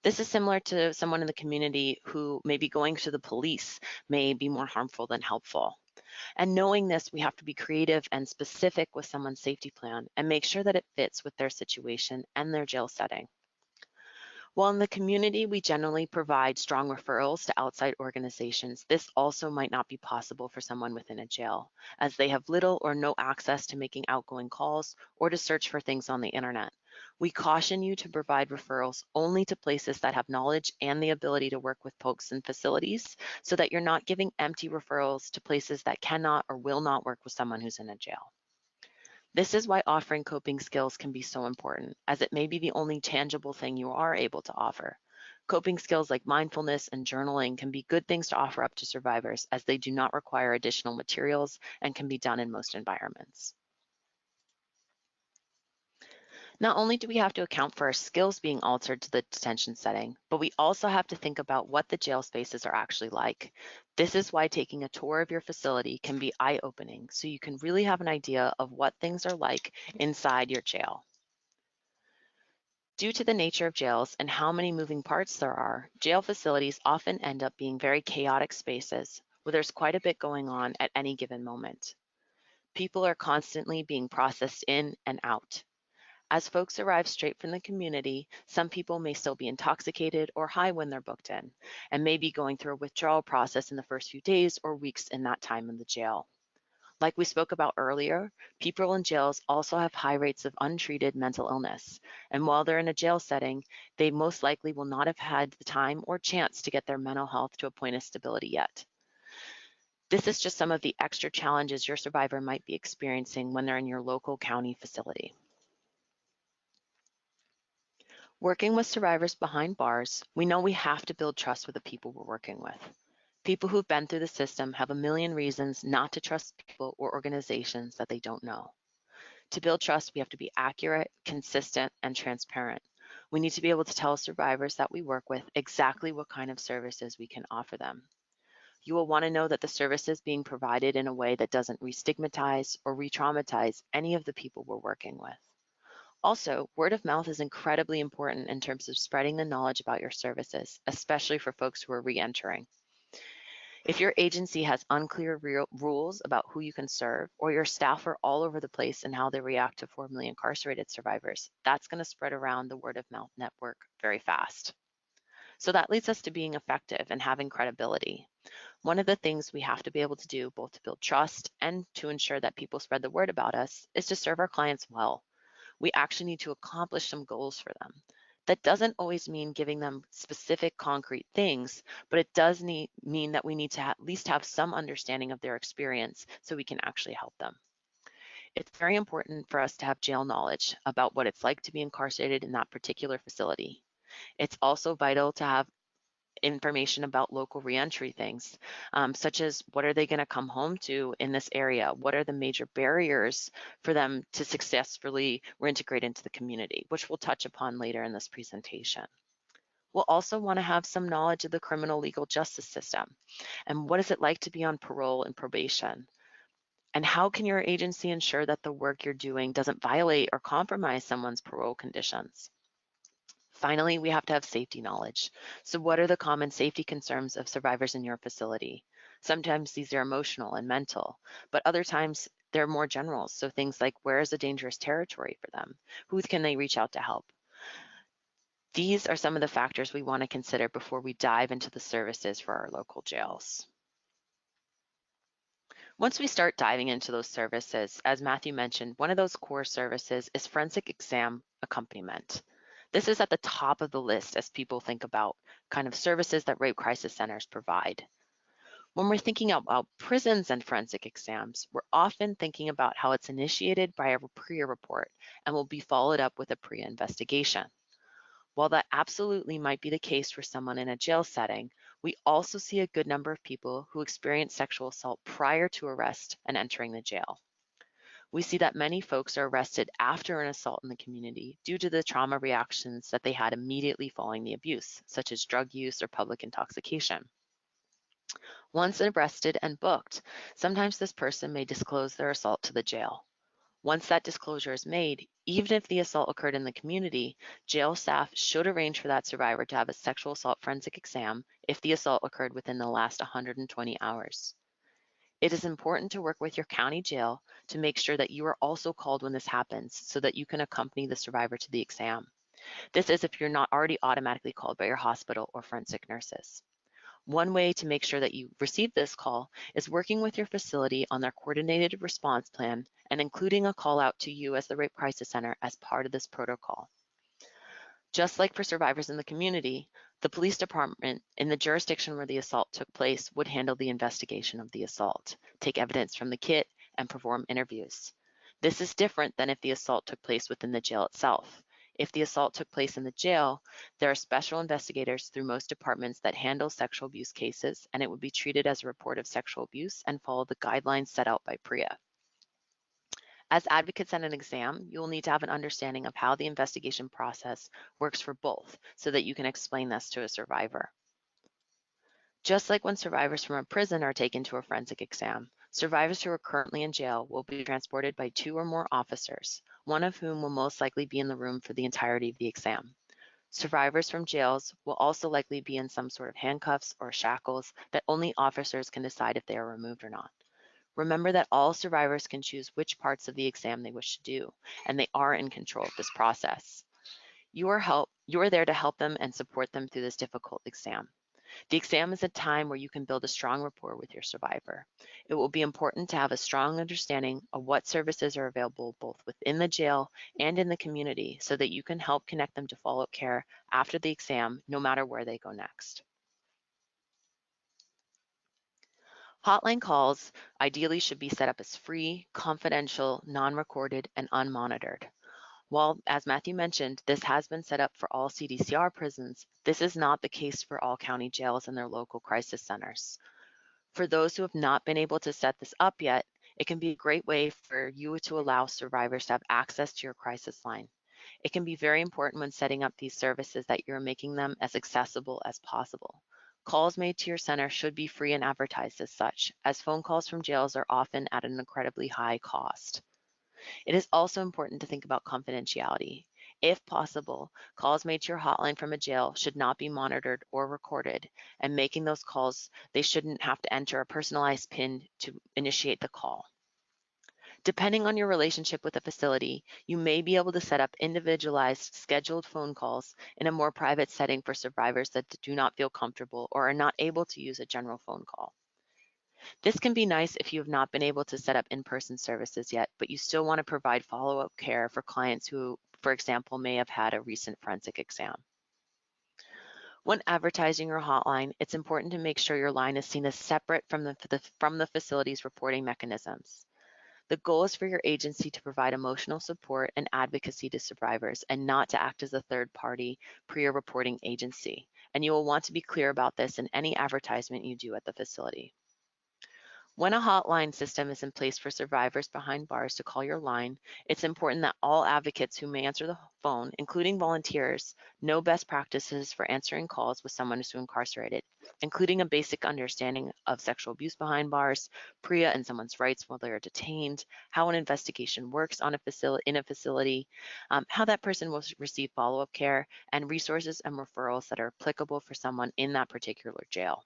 Speaker 2: This is similar to someone in the community who maybe going to the police may be more harmful than helpful. And knowing this, we have to be creative and specific with someone's safety plan and make sure that it fits with their situation and their jail setting. While in the community, we generally provide strong referrals to outside organizations, this also might not be possible for someone within a jail, as they have little or no access to making outgoing calls or to search for things on the internet. We caution you to provide referrals only to places that have knowledge and the ability to work with folks in facilities so that you're not giving empty referrals to places that cannot or will not work with someone who's in a jail. This is why offering coping skills can be so important, as it may be the only tangible thing you are able to offer. Coping skills like mindfulness and journaling can be good things to offer up to survivors, as they do not require additional materials and can be done in most environments. Not only do we have to account for our skills being altered to the detention setting, but we also have to think about what the jail spaces are actually like. This is why taking a tour of your facility can be eye-opening, so you can really have an idea of what things are like inside your jail. Due to the nature of jails and how many moving parts there are, jail facilities often end up being very chaotic spaces where there's quite a bit going on at any given moment. People are constantly being processed in and out. As folks arrive straight from the community, some people may still be intoxicated or high when they're booked in, and may be going through a withdrawal process in the first few days or weeks in that time in the jail. Like we spoke about earlier, people in jails also have high rates of untreated mental illness, and while they're in a jail setting, they most likely will not have had the time or chance to get their mental health to a point of stability yet. This is just some of the extra challenges your survivor might be experiencing when they're in your local county facility. Working with survivors behind bars, we know we have to build trust with the people we're working with. People who've been through the system have a million reasons not to trust people or organizations that they don't know. To build trust, we have to be accurate, consistent, and transparent. We need to be able to tell survivors that we work with exactly what kind of services we can offer them. You will want to know that the service is being provided in a way that doesn't re-stigmatize or re-traumatize any of the people we're working with. Also, word of mouth is incredibly important in terms of spreading the knowledge about your services, especially for folks who are re-entering. If your agency has unclear rules about who you can serve, or your staff are all over the place in how they react to formerly incarcerated survivors, that's going to spread around the word of mouth network very fast. So that leads us to being effective and having credibility. One of the things we have to be able to do, both to build trust and to ensure that people spread the word about us, is to serve our clients well. We actually need to accomplish some goals for them. That doesn't always mean giving them specific concrete things, but it does mean that we need to at least have some understanding of their experience so we can actually help them. It's very important for us to have jail knowledge about what it's like to be incarcerated in that particular facility. It's also vital to have information about local reentry things, such as what are they going to come home to in this area? What are the major barriers for them to successfully reintegrate into the community, which we'll touch upon later in this presentation. We'll also want to have some knowledge of the criminal legal justice system and what is it like to be on parole and probation? And how can your agency ensure that the work you're doing doesn't violate or compromise someone's parole conditions? Finally, we have to have safety knowledge. So what are the common safety concerns of survivors in your facility? Sometimes these are emotional and mental, but other times they're more general. So things like, where is a dangerous territory for them? Who can they reach out to help? These are some of the factors we want to consider before we dive into the services for our local jails. Once we start diving into those services, as Matthew mentioned, one of those core services is forensic exam accompaniment. This is at the top of the list as people think about kind of services that rape crisis centers provide. When we're thinking about prisons and forensic exams, we're often thinking about how it's initiated by a Prea report and will be followed up with a Prea investigation. While that absolutely might be the case for someone in a jail setting, we also see a good number of people who experience sexual assault prior to arrest and entering the jail. We see that many folks are arrested after an assault in the community due to the trauma reactions that they had immediately following the abuse, such as drug use or public intoxication. Once arrested and booked, sometimes this person may disclose their assault to the jail. Once that disclosure is made, even if the assault occurred in the community, jail staff should arrange for that survivor to have a sexual assault forensic exam if the assault occurred within the last 120 hours. It is important to work with your county jail to make sure that you are also called when this happens so that you can accompany the survivor to the exam. This is if you're not already automatically called by your hospital or forensic nurses. One way to make sure that you receive this call is working with your facility on their coordinated response plan and including a call out to you as the Rape Crisis Center as part of this protocol. Just like for survivors in the community, the police department in the jurisdiction where the assault took place would handle the investigation of the assault, take evidence from the kit, and perform interviews. This is different than if the assault took place within the jail itself. If the assault took place in the jail, there are special investigators through most departments that handle sexual abuse cases, and it would be treated as a report of sexual abuse and follow the guidelines set out by Prea. As advocates at an exam, you will need to have an understanding of how the investigation process works for both so that you can explain this to a survivor. Just like when survivors from a prison are taken to a forensic exam, survivors who are currently in jail will be transported by 2 or more officers, one of whom will most likely be in the room for the entirety of the exam. Survivors from jails will also likely be in some sort of handcuffs or shackles that only officers can decide if they are removed or not. Remember that all survivors can choose which parts of the exam they wish to do, and they are in control of this process. You are there to help them and support them through this difficult exam. The exam is a time where you can build a strong rapport with your survivor. It will be important to have a strong understanding of what services are available both within the jail and in the community so that you can help connect them to follow-up care after the exam, no matter where they go next. Hotline calls ideally should be set up as free, confidential, non-recorded, and unmonitored. While, as Matthew mentioned, this has been set up for all CDCR prisons, this is not the case for all county jails and their local crisis centers. For those who have not been able to set this up yet, it can be a great way for you to allow survivors to have access to your crisis line. It can be very important when setting up these services that you're making them as accessible as possible. Calls made to your center should be free and advertised as such, as phone calls from jails are often at an incredibly high cost. It is also important to think about confidentiality. If possible, calls made to your hotline from a jail should not be monitored or recorded, and making those calls, they shouldn't have to enter a personalized PIN to initiate the call. Depending on your relationship with the facility, you may be able to set up individualized scheduled phone calls in a more private setting for survivors that do not feel comfortable or are not able to use a general phone call. This can be nice if you have not been able to set up in-person services yet, but you still want to provide follow-up care for clients who, for example, may have had a recent forensic exam. When advertising your hotline, it's important to make sure your line is seen as separate from the facility's reporting mechanisms. The goal is for your agency to provide emotional support and advocacy to survivors and not to act as a third-party Prea reporting agency. And you will want to be clear about this in any advertisement you do at the facility. When a hotline system is in place for survivors behind bars to call your line, it's important that all advocates who may answer the phone, including volunteers, know best practices for answering calls with someone who's incarcerated, including a basic understanding of sexual abuse behind bars, Prea and someone's rights while they are detained, how an investigation works in a facility, how that person will receive follow-up care, and resources and referrals that are applicable for someone in that particular jail.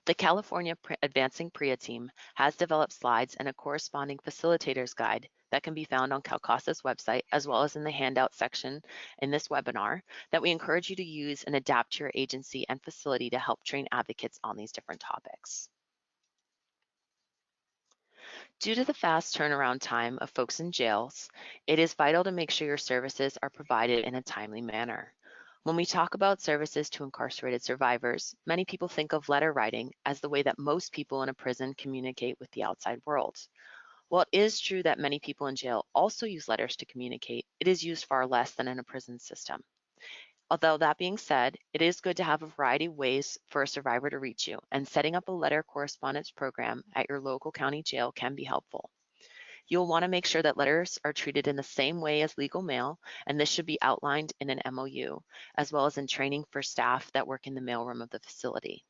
Speaker 2: The California Advancing Prea team has developed slides and a corresponding facilitator's guide that can be found on Calcasa's website, as well as in the handout section in this webinar, that we encourage you to use and adapt to your agency and facility to help train advocates on these different topics. Due to the fast turnaround time of folks in jails, it is vital to make sure your services are provided in a timely manner. When we talk about services to incarcerated survivors, many people think of letter writing as the way that most people in a prison communicate with the outside world. While it is true that many people in jail also use letters to communicate, it is used far less than in a prison system. Although that being said, it is good to have a variety of ways for a survivor to reach you, and setting up a letter correspondence program at your local county jail can be helpful. You'll want to make sure that letters are treated in the same way as legal mail, and this should be outlined in an MOU, as well as in training for staff that work in the mailroom of the facility.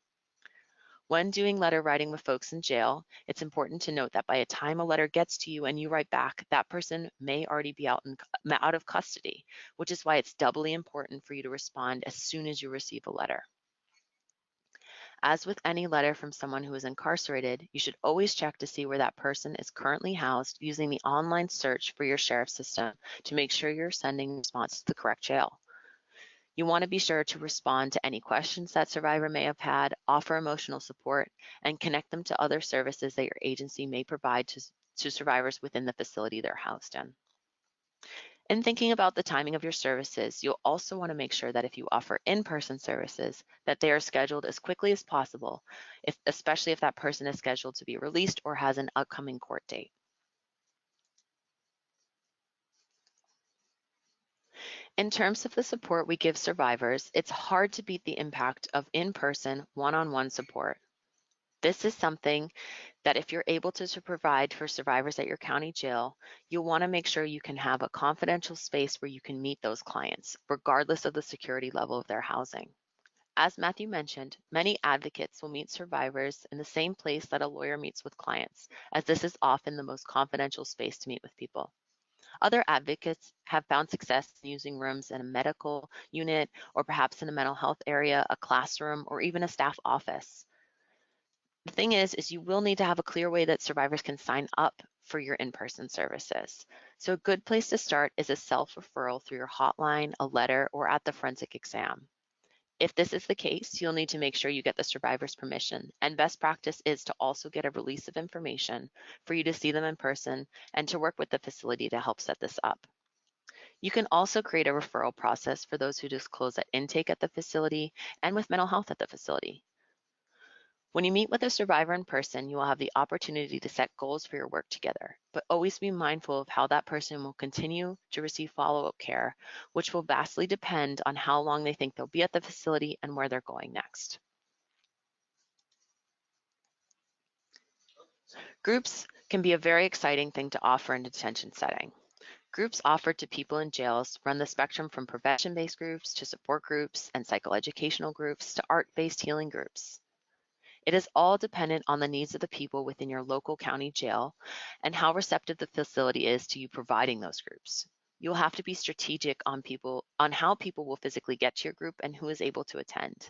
Speaker 2: When doing letter writing with folks in jail, it's important to note that by the time a letter gets to you and you write back, that person may already be out of custody, which is why it's doubly important for you to respond as soon as you receive a letter. As with any letter from someone who is incarcerated, you should always check to see where that person is currently housed using the online search for your sheriff's system to make sure you're sending response to the correct jail. You want to be sure to respond to any questions that survivor may have had, offer emotional support, and connect them to other services that your agency may provide to survivors within the facility they're housed in. In thinking about the timing of your services, you'll also want to make sure that if you offer in-person services, that they are scheduled as quickly as possible, especially if that person is scheduled to be released or has an upcoming court date. In terms of the support we give survivors, it's hard to beat the impact of in-person, one-on-one support. This is something that if you're able to provide for survivors at your county jail, you'll want to make sure you can have a confidential space where you can meet those clients, regardless of the security level of their housing. As Matthew mentioned, many advocates will meet survivors in the same place that a lawyer meets with clients, as this is often the most confidential space to meet with people. Other advocates have found success using rooms in a medical unit or perhaps in a mental health area, a classroom, or even a staff office. The thing is you will need to have a clear way that survivors can sign up for your in-person services. So a good place to start is a self-referral through your hotline, a letter, or at the forensic exam. If this is the case, you'll need to make sure you get the survivor's permission, and best practice is to also get a release of information for you to see them in person and to work with the facility to help set this up. You can also create a referral process for those who disclose at intake at the facility and with mental health at the facility. When you meet with a survivor in person, you will have the opportunity to set goals for your work together, but always be mindful of how that person will continue to receive follow-up care, which will vastly depend on how long they think they'll be at the facility and where they're going next. Groups can be a very exciting thing to offer in a detention setting. Groups offered to people in jails run the spectrum from prevention-based groups to support groups and psychoeducational groups to art-based healing groups. It is all dependent on the needs of the people within your local county jail and how receptive the facility is to you providing those groups. You'll have to be strategic on how people will physically get to your group and who is able to attend.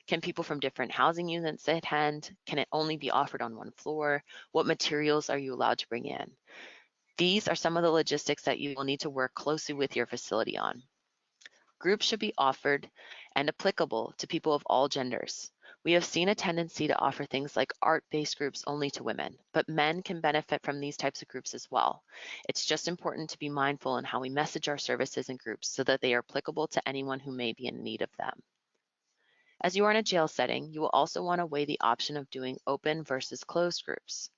Speaker 2: Can people from different housing units attend? Can it only be offered on one floor? What materials are you allowed to bring in? These are some of the logistics that you will need to work closely with your facility on. Groups should be offered and applicable to people of all genders. We have seen a tendency to offer things like art-based groups only to women, but men can benefit from these types of groups as well. It's just important to be mindful in how we message our services and groups so that they are applicable to anyone who may be in need of them. As you are in a jail setting, you will also want to weigh the option of doing open versus closed groups.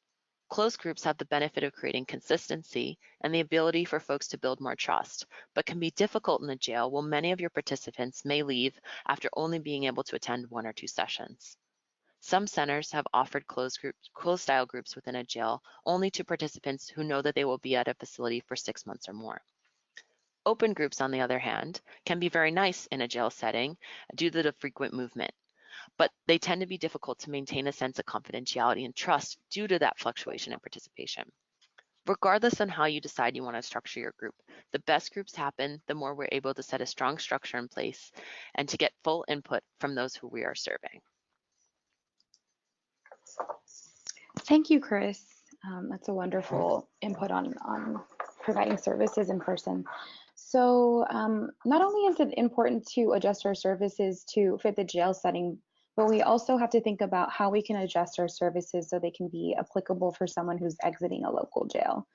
Speaker 2: Closed groups have the benefit of creating consistency and the ability for folks to build more trust, but can be difficult in a jail where many of your participants may leave after only being able to attend 1 or 2 sessions. Some centers have offered closed-style groups within a jail only to participants who know that they will be at a facility for 6 months or more. Open groups, on the other hand, can be very nice in a jail setting due to the frequent movement, but they tend to be difficult to maintain a sense of confidentiality and trust due to that fluctuation in participation. Regardless on how you decide you want to structure your group, the best groups happen the more we're able to set a strong structure in place and to get full input from those who we are serving.
Speaker 1: Thank you, Chris. That's a wonderful input on providing services in person. So not only is it important to adjust our services to fit the jail setting, but we also have to think about how we can adjust our services so they can be applicable for someone who's exiting a local jail.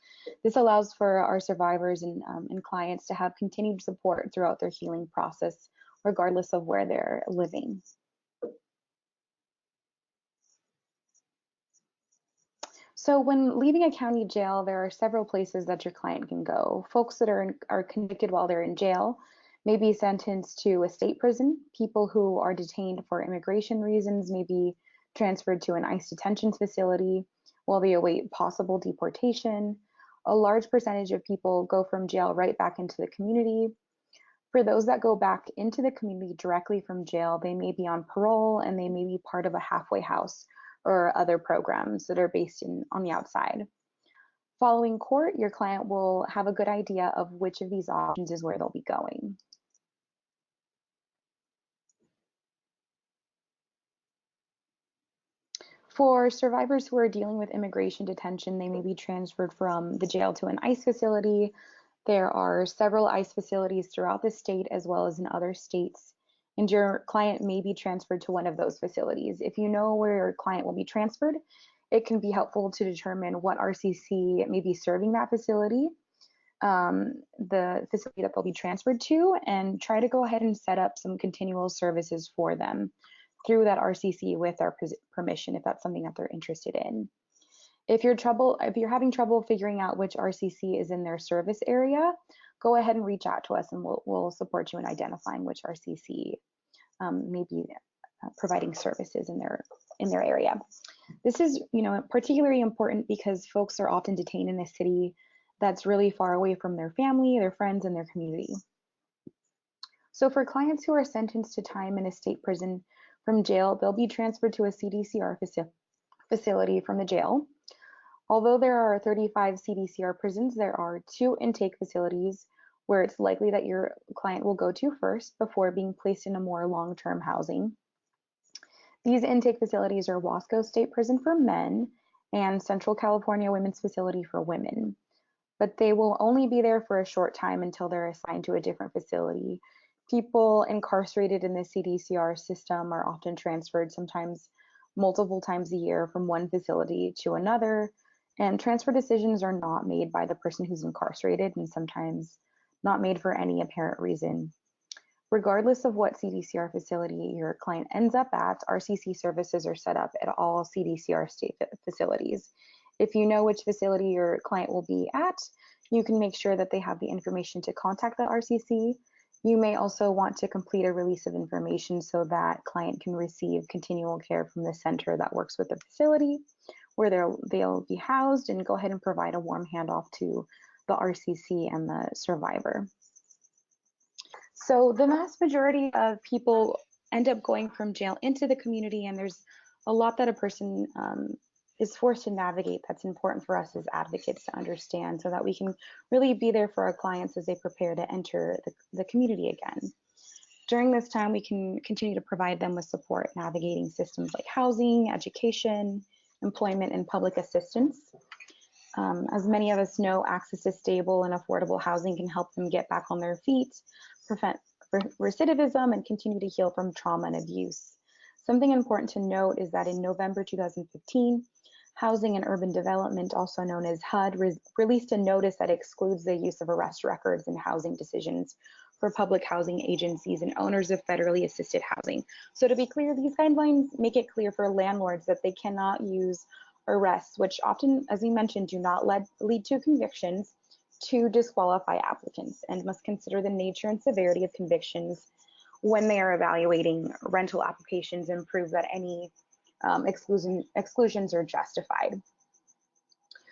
Speaker 1: This allows for our survivors and clients to have continued support throughout their healing process, regardless of where they're living. So when leaving a county jail, there are several places that your client can go. Folks that are convicted while they're in jail may be sentenced to a state prison. People who are detained for immigration reasons may be transferred to an ICE detention facility while they await possible deportation. A large percentage of people go from jail right back into the community. For those that go back into the community directly from jail, they may be on parole and they may be part of a halfway house or other programs that are based on the outside. Following court, your client will have a good idea of which of these options is where they'll be going. For survivors who are dealing with immigration detention, they may be transferred from the jail to an ICE facility. There are several ICE facilities throughout the state as well as in other states, and your client may be transferred to one of those facilities. If you know where your client will be transferred, it can be helpful to determine what RCC may be serving that facility, the facility that they'll be transferred to, and try to go ahead and set up some continual services for them through that RCC with our permission, if that's something that they're interested in. If you're having trouble figuring out which RCC is in their service area, go ahead and reach out to us and we'll support you in identifying which RCC may be providing services in their area. This is, particularly important because folks are often detained in a city that's really far away from their family, their friends, and their community. So for clients who are sentenced to time in a state prison from jail, they'll be transferred to a CDCR facility from the jail. Although there are 35 CDCR prisons, there are 2 intake facilities where it's likely that your client will go to first before being placed in a more long-term housing. These intake facilities are Wasco State Prison for men and Central California Women's Facility for women, but they will only be there for a short time until they're assigned to a different facility. People incarcerated in the CDCR system are often transferred, sometimes multiple times a year, from one facility to another, and transfer decisions are not made by the person who's incarcerated and sometimes not made for any apparent reason. Regardless of what CDCR facility your client ends up at, RCC services are set up at all CDCR state facilities. If you know which facility your client will be at, you can make sure that they have the information to contact the RCC. You may also want to complete a release of information so that client can receive continual care from the center that works with the facility, where they'll be housed, and go ahead and provide a warm handoff to the RCC and the survivor. So the vast majority of people end up going from jail into the community, and there's a lot that a person is forced to navigate that's important for us as advocates to understand so that we can really be there for our clients as they prepare to enter the community again. During this time, we can continue to provide them with support navigating systems like housing, education, employment, and public assistance. As many of us know, access to stable and affordable housing can help them get back on their feet, prevent recidivism, and continue to heal from trauma and abuse. Something important to note is that in November 2015, Housing and Urban Development, also known as HUD, released a notice that excludes the use of arrest records in housing decisions for public housing agencies and owners of federally assisted housing. So to be clear, these guidelines make it clear for landlords that they cannot use arrests, which often, as we mentioned, do not lead to convictions, to disqualify applicants, and must consider the nature and severity of convictions when they are evaluating rental applications and prove that any exclusions are justified.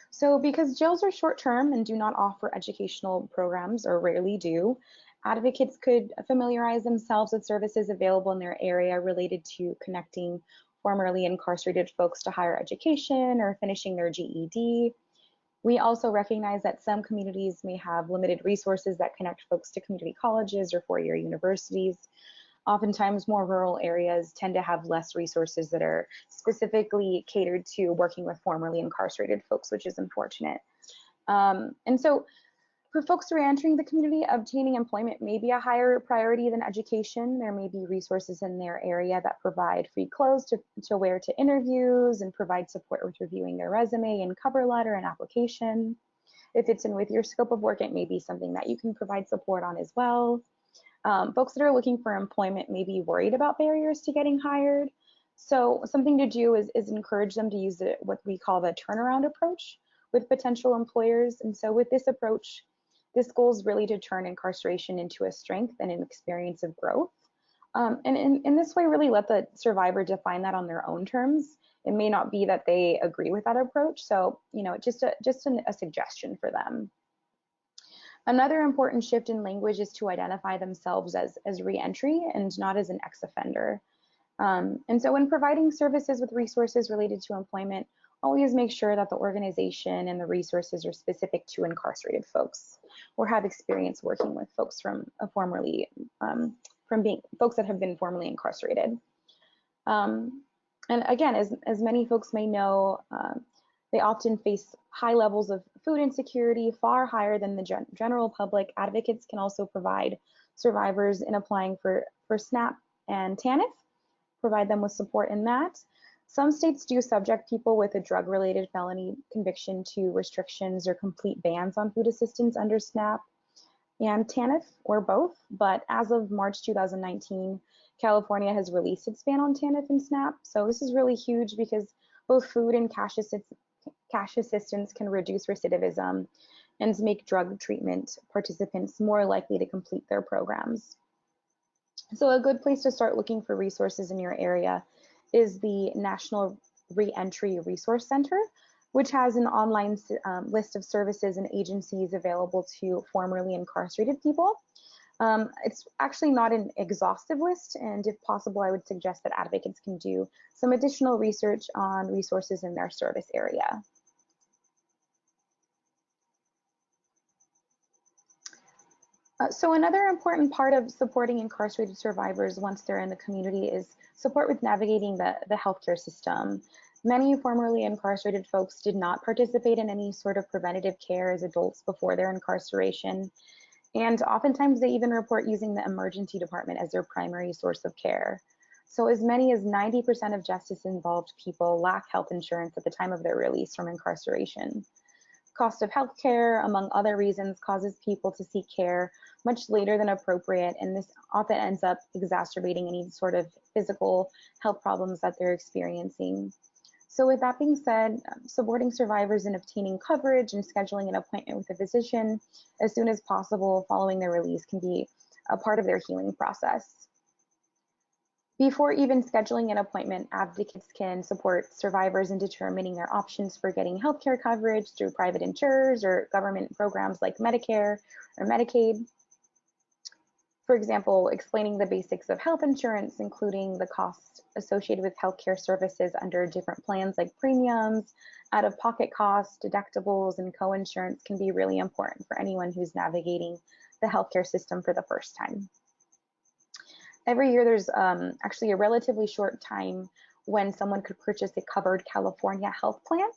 Speaker 1: So because jails are short-term and do not offer educational programs, or rarely do, advocates could familiarize themselves with services available in their area related to connecting formerly incarcerated folks to higher education or finishing their GED. We also recognize that some communities may have limited resources that connect folks to community colleges or four-year universities. Oftentimes, more rural areas tend to have less resources that are specifically catered to working with formerly incarcerated folks, which is unfortunate. And so for folks re-entering the community, obtaining employment may be a higher priority than education. There may be resources in their area that provide free clothes to wear to interviews and provide support with reviewing their resume and cover letter and application. If it's in with your scope of work, it may be something that you can provide support on as well. Folks that are looking for employment may be worried about barriers to getting hired. So something to do is encourage them to use what we call the turnaround approach with potential employers. And so with this approach, this goal is really to turn incarceration into a strength and an experience of growth. And in this way, really let the survivor define that on their own terms. It may not be that they agree with that approach. So, just a suggestion for them. Another important shift in language is to identify themselves as reentry and not as an ex-offender. And so when providing services with resources related to employment, always make sure that the organization and the resources are specific to incarcerated folks or have experience working with folks from folks that have been formerly incarcerated. And again, as many folks may know, they often face high levels of food insecurity, far higher than the general public. Advocates can also provide survivors in applying for SNAP and TANF, provide them with support in that. Some states do subject people with a drug-related felony conviction to restrictions or complete bans on food assistance under SNAP and TANF, or both. But as of March 2019, California has released its ban on TANF and SNAP. So this is really huge because both food and cash assistance can reduce recidivism and make drug treatment participants more likely to complete their programs. So a good place to start looking for resources in your area is the National Reentry Resource Center, which has an online list of services and agencies available to formerly incarcerated people. It's actually not an exhaustive list, and if possible, I would suggest that advocates can do some additional research on resources in their service area. So another important part of supporting incarcerated survivors once they're in the community is support with navigating the healthcare system. Many formerly incarcerated folks did not participate in any sort of preventative care as adults before their incarceration. And oftentimes they even report using the emergency department as their primary source of care. So as many as 90% of justice-involved people lack health insurance at the time of their release from incarceration. Cost of health care, among other reasons, causes people to seek care much later than appropriate, and this often ends up exacerbating any sort of physical health problems that they're experiencing. So with that being said, supporting survivors in obtaining coverage and scheduling an appointment with a physician as soon as possible following their release can be a part of their healing process. Before even scheduling an appointment, advocates can support survivors in determining their options for getting healthcare coverage through private insurers or government programs like Medicare or Medicaid. For example, explaining the basics of health insurance, including the costs associated with healthcare services under different plans like premiums, out-of-pocket costs, deductibles, and co-insurance can be really important for anyone who's navigating the healthcare system for the first time. Every year there's actually a relatively short time when someone could purchase a covered California health plan.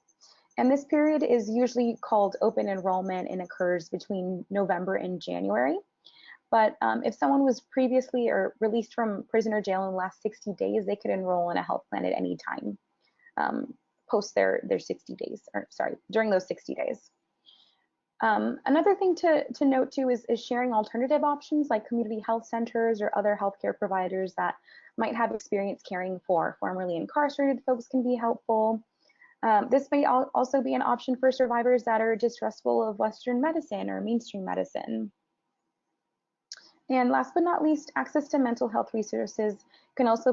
Speaker 1: And this period is usually called open enrollment and occurs between November and January. But if someone was previously or released from prison or jail in the last 60 days, they could enroll in a health plan at any time post their 60 days, or sorry, during those 60 days. Another thing to note too is sharing alternative options like community health centers or other healthcare providers that might have experience caring for formerly incarcerated folks can be helpful. This may also be an option for survivors that are distrustful of Western medicine or mainstream medicine. And last but not least, access to mental health resources can also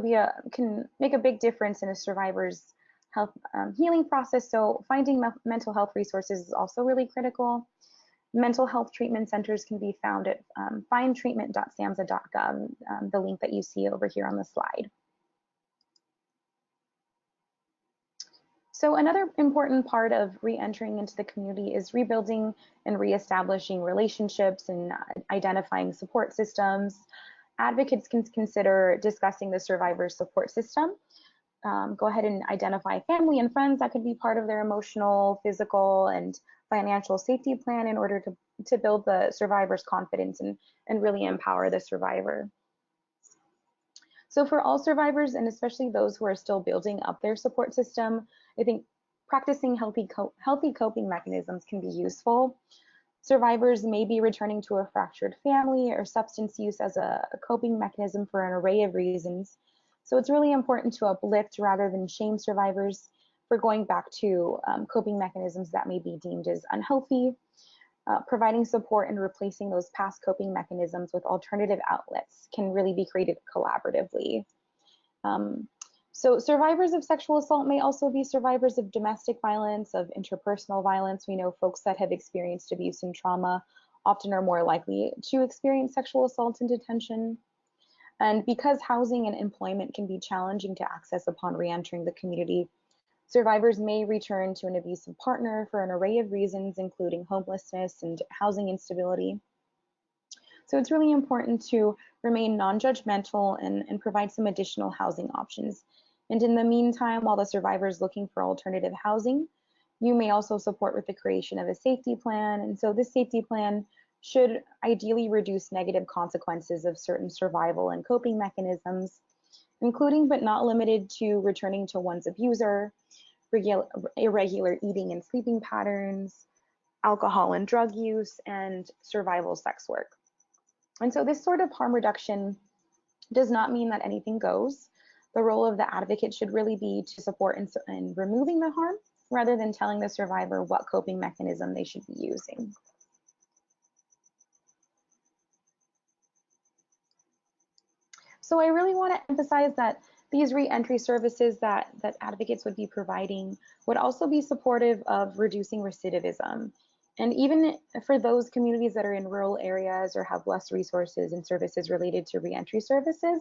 Speaker 1: can make a big difference in a survivor's health healing process. So finding mental health resources is also really critical. Mental health treatment centers can be found at findtreatment.samhsa.gov, the link that you see over here on the slide. So another important part of re-entering into the community is rebuilding and reestablishing relationships and identifying support systems. Advocates can consider discussing the survivor support system. Go ahead and identify family and friends that could be part of their emotional, physical, and financial safety plan in order to build the survivor's confidence and really empower the survivor. So for all survivors, and especially those who are still building up their support system, I think practicing healthy coping mechanisms can be useful. Survivors may be returning to a fractured family or substance use as a coping mechanism for an array of reasons. So it's really important to uplift rather than shame survivors for going back to coping mechanisms that may be deemed as unhealthy. Providing support and replacing those past coping mechanisms with alternative outlets can really be created collaboratively. So survivors of sexual assault may also be survivors of domestic violence, of interpersonal violence. We know folks that have experienced abuse and trauma often are more likely to experience sexual assault in detention. And because housing and employment can be challenging to access upon re-entering the community, survivors may return to an abusive partner for an array of reasons, including homelessness and housing instability. So it's really important to remain non-judgmental and provide some additional housing options. And in the meantime, while the survivor is looking for alternative housing, you may also support with the creation of a safety plan. And so this safety plan should ideally reduce negative consequences of certain survival and coping mechanisms, including but not limited to returning to one's abuser, irregular eating and sleeping patterns, alcohol and drug use, and survival sex work. And so this sort of harm reduction does not mean that anything goes. The role of the advocate should really be to support in removing the harm rather than telling the survivor what coping mechanism they should be using. So I really want to emphasize that these re-entry services that advocates would be providing would also be supportive of reducing recidivism. And even for those communities that are in rural areas or have less resources and services related to re-entry services,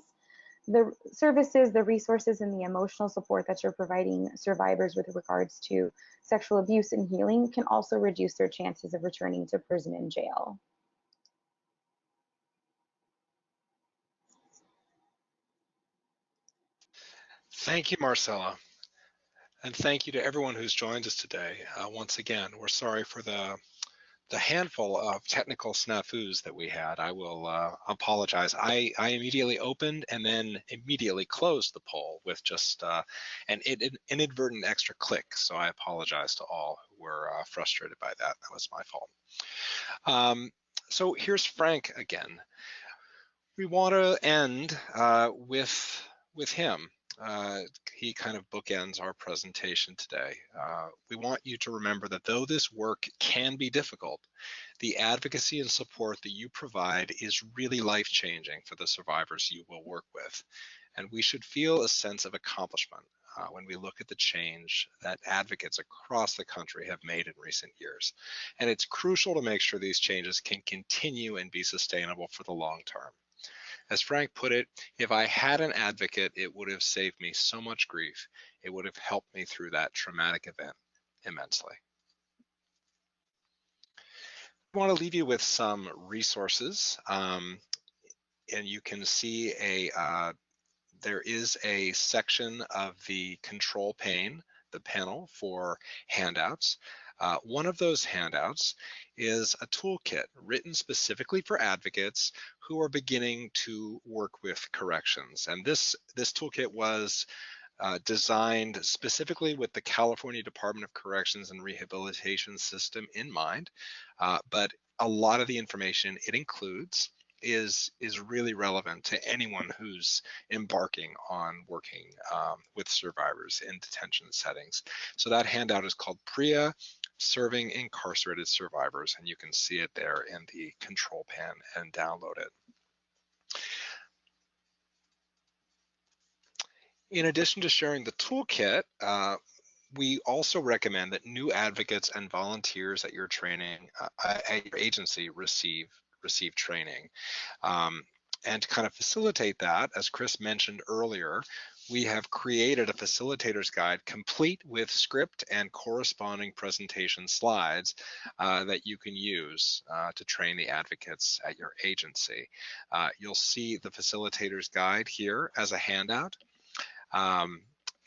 Speaker 1: the resources, and the emotional support that you're providing survivors with regards to sexual abuse and healing can also reduce their chances of returning to prison and jail.
Speaker 3: Thank you, Marcella. And thank you to everyone who's joined us today. Once again, we're sorry for the handful of technical snafus that we had. I will apologize. I immediately opened and then immediately closed the poll with just an inadvertent extra click. So I apologize to all who were frustrated by that. That was my fault. So here's Frank again. We want to end with him. He kind of bookends our presentation today. We want you to remember that though this work can be difficult, the advocacy and support that you provide is really life-changing for the survivors you will work with. And we should feel a sense of accomplishment when we look at the change that advocates across the country have made in recent years. And it's crucial to make sure these changes can continue and be sustainable for the long term. As Frank put it, if I had an advocate, it would have saved me so much grief. It would have helped me through that traumatic event immensely. I want to leave you with some resources. And you can see there is a section of the control pane, the panel for handouts. One of those handouts is a toolkit written specifically for advocates who are beginning to work with corrections. And this toolkit was designed specifically with the California Department of Corrections and Rehabilitation System in mind, but a lot of the information it includes is really relevant to anyone who's embarking on working with survivors in detention settings. So that handout is called Prea Serving Incarcerated Survivors, and you can see it there in the control pane and download it. In addition to sharing the toolkit, we also recommend that new advocates and volunteers at your training, at your agency receive training. And to kind of facilitate that, as Chris mentioned earlier, we have created a facilitator's guide complete with script and corresponding presentation slides that you can use to train the advocates at your agency. You'll see the facilitator's guide here as a handout.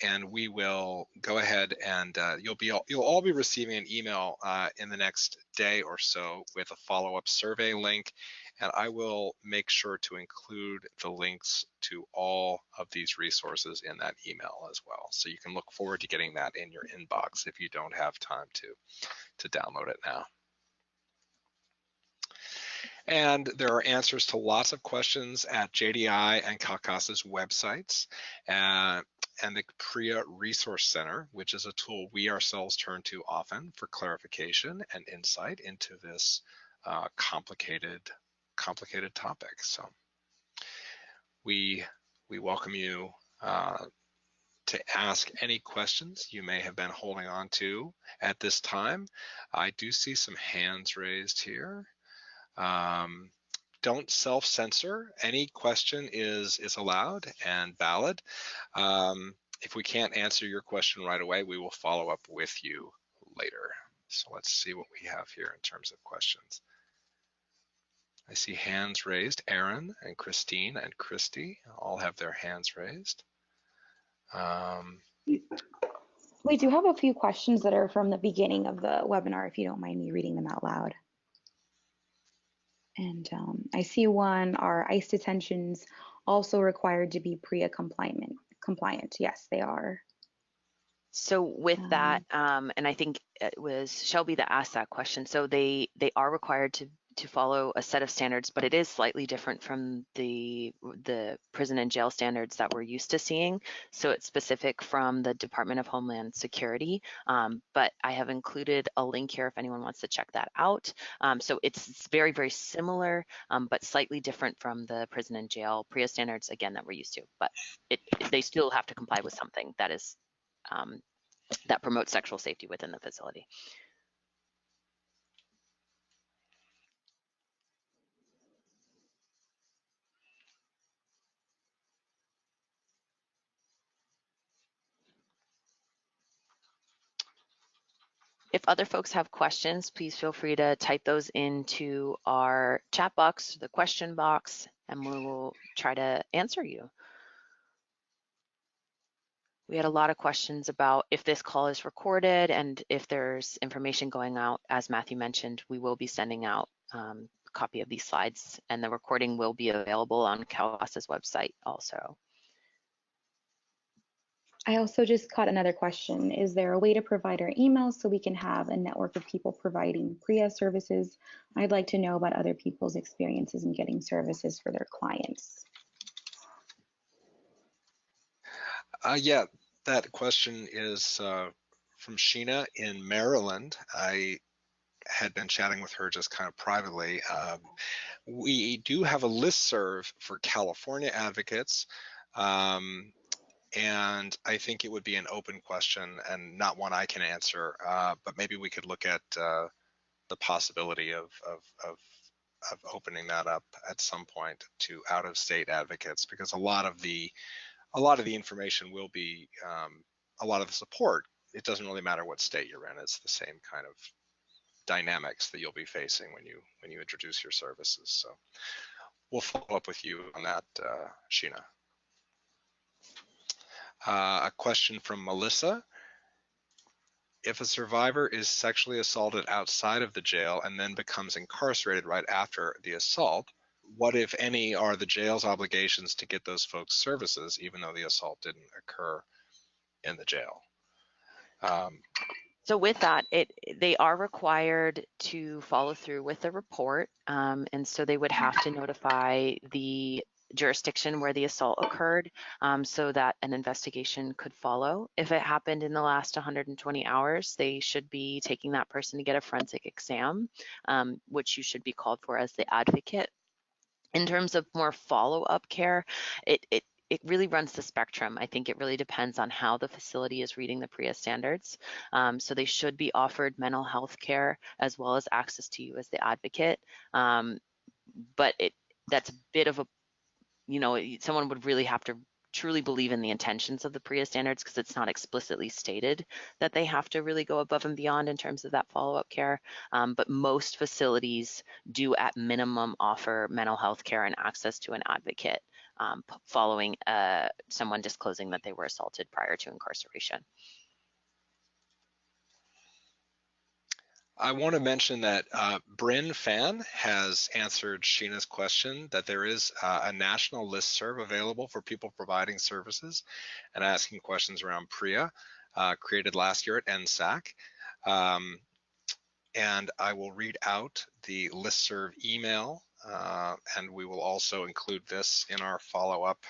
Speaker 3: And we will go ahead and you'll all be receiving an email in the next day or so with a follow-up survey link, and I will make sure to include the links to all of these resources in that email as well. So you can look forward to getting that in your inbox if you don't have time to download it now. And there are answers to lots of questions at JDI and Calcasa's websites. And the Prea Resource Center, which is a tool we ourselves turn to often for clarification and insight into this complicated topic. So we welcome you to ask any questions you may have been holding on to at this time. I do see some hands raised here. Don't self-censor. Any question is allowed and valid. If we can't answer your question right away, we will follow up with you later. So let's see what we have here in terms of questions. I see hands raised. Aaron and Christine and Christy all have their hands raised.
Speaker 1: We do have a few questions that are from the beginning of the webinar, if you don't mind me reading them out loud. And I see one, are ICE detentions also required to be Prea compliant? Yes, they are.
Speaker 2: So with that, and I think it was Shelby that asked that question. So they are required to follow a set of standards, but it is slightly different from the prison and jail standards that we're used to seeing. So it's specific from the Department of Homeland Security. But I have included a link here if anyone wants to check that out. So it's very, very similar, but slightly different from the prison and jail Prea standards, again, that we're used to. But they still have to comply with something that is that promotes sexual safety within the facility. If other folks have questions, please feel free to type those into our chat box, the question box, and we will try to answer you. We had a lot of questions about if this call is recorded and if there's information going out. As Matthew mentioned, we will be sending out a copy of these slides, and the recording will be available on Calcasa's website also.
Speaker 1: I also just caught another question. Is there a way to provide our emails so we can have a network of people providing Prea services? I'd like to know about other people's experiences in getting services for their clients.
Speaker 3: Yeah, that question is from Sheena in Maryland. I had been chatting with her just kind of privately. We do have a listserv for California advocates. And I think it would be an open question and not one I can answer, but maybe we could look at the possibility of opening that up at some point to out-of-state advocates, because a lot of the information will be a lot of the support. It doesn't really matter what state you're in; it's the same kind of dynamics that you'll be facing when you introduce your services. So we'll follow up with you on that, Sheena. A question from Melissa. If a survivor is sexually assaulted outside of the jail and then becomes incarcerated right after the assault, what, if any, are the jail's obligations to get those folks services, even though the assault didn't occur in the jail?
Speaker 2: So with that, they are required to follow through with the report, and so they would have to notify the jurisdiction where the assault occurred so that an investigation could follow. If it happened in the last 120 hours, they should be taking that person to get a forensic exam, which you should be called for as the advocate. In terms of more follow-up care, it really runs the spectrum. I think it really depends on how the facility is reading the Prea standards. So they should be offered mental health care as well as access to you as the advocate. But that's a bit of a, someone would really have to truly believe in the intentions of the Prea standards, because it's not explicitly stated that they have to really go above and beyond in terms of that follow-up care. But most facilities do at minimum offer mental health care and access to an advocate following someone disclosing that they were assaulted prior to incarceration.
Speaker 3: I want to mention that Bryn Fan has answered Sheena's question, that there is a national listserv available for people providing services and asking questions around Prea, created last year at NSAC. And I will read out the listserv email, and we will also include this in our follow-up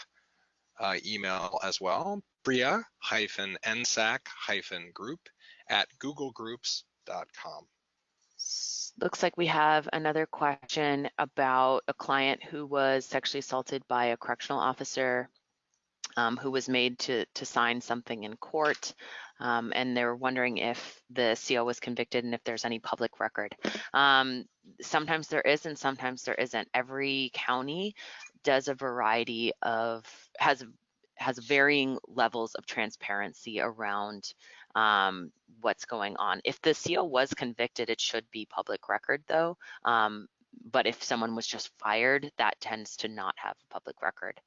Speaker 3: email as well. Prea-group@googlegroups.com.
Speaker 2: Looks like we have another question about a client who was sexually assaulted by a correctional officer who was made to sign something in court, and they were wondering if the CO was convicted and if there's any public record. Sometimes there is and sometimes there isn't. Every county does a variety of, has varying levels of transparency around what's going on. If the CO was convicted, it should be public record though. But if someone was just fired, that tends to not have a public record.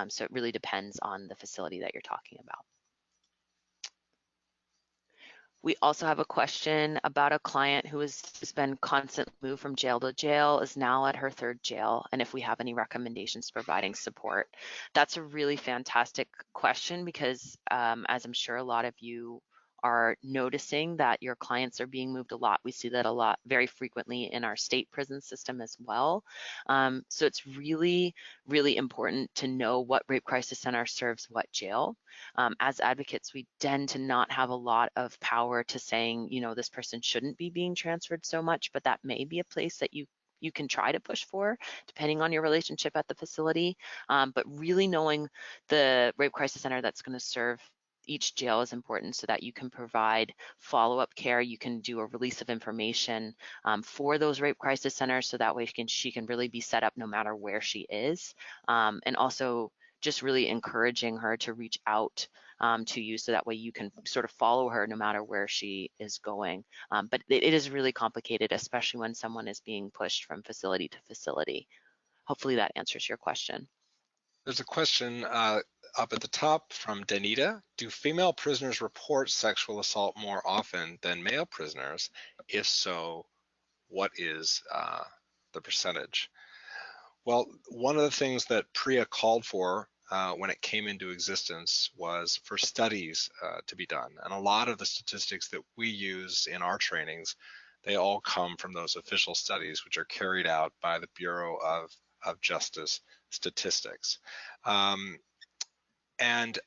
Speaker 2: So it really depends on the facility that you're talking about. We also have a question about a client who has been constantly moved from jail to jail, is now at her third jail, and if we have any recommendations providing support. That's a really fantastic question because as I'm sure a lot of you are noticing that your clients are being moved a lot. We see that a lot, very frequently in our state prison system as well. So it's really, really important to know what Rape Crisis Center serves what jail. As advocates, we tend to not have a lot of power to saying, you know, this person shouldn't be being transferred so much, but that may be a place that you can try to push for, depending on your relationship at the facility. But really knowing the Rape Crisis Center that's going to serve each jail is important so that you can provide follow-up care. You can do a release of information for those rape crisis centers so that way she can really be set up no matter where she is. And also just really encouraging her to reach out to you so that way you can sort of follow her no matter where she is going. But it is really complicated, especially when someone is being pushed from facility to facility. Hopefully that answers your question.
Speaker 3: There's a question up at the top from Danita. Do female prisoners report sexual assault more often than male prisoners? If so, what is the percentage? Well, one of the things that Prea called for when it came into existence was for studies to be done. And a lot of the statistics that we use in our trainings, they all come from those official studies, which are carried out by the Bureau of Justice Statistics. And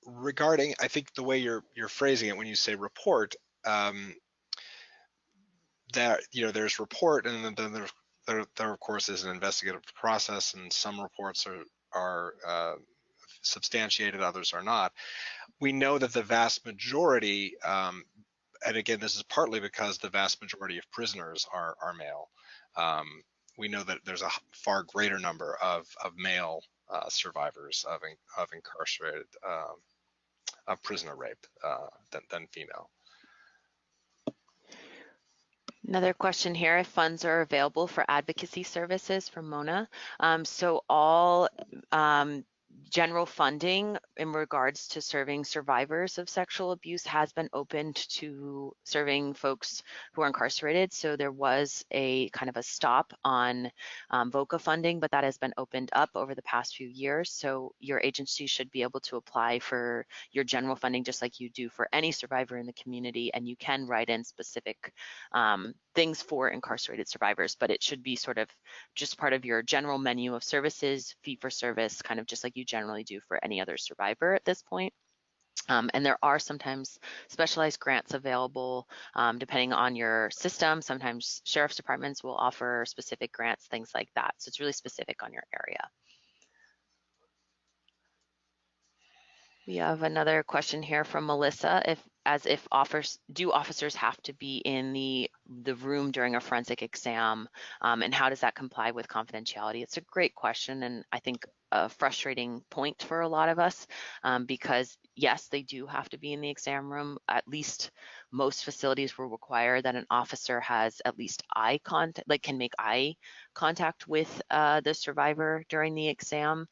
Speaker 3: regarding, I think the way you're phrasing it when you say report, that, you know, there's report, and then there of course is an investigative process, and some reports are substantiated, others are not. We know that the vast majority, and again, this is partly because the vast majority of prisoners are male. We know that there's a far greater number of male survivors of incarcerated of prisoner rape than female.
Speaker 2: Another question here, if funds are available for advocacy services from Mona. So all general funding in regards to serving survivors of sexual abuse has been opened to serving folks who are incarcerated. So there was a kind of a stop on VOCA funding, but that has been opened up over the past few years. So your agency should be able to apply for your general funding just like you do for any survivor in the community, and you can write in specific things for incarcerated survivors, but it should be sort of just part of your general menu of services, fee for service, kind of just like you generally do for any other survivor at this point. And there are sometimes specialized grants available depending on your system. Sometimes sheriff's departments will offer specific grants, things like that. So it's really specific on your area. We have another question here from Melissa. Do officers have to be in the room during a forensic exam, and how does that comply with confidentiality? It's a great question, and I think a frustrating point for a lot of us, because yes, they do have to be in the exam room. At least most facilities will require that an officer has at least eye contact, like can make eye contact with the survivor during the exam.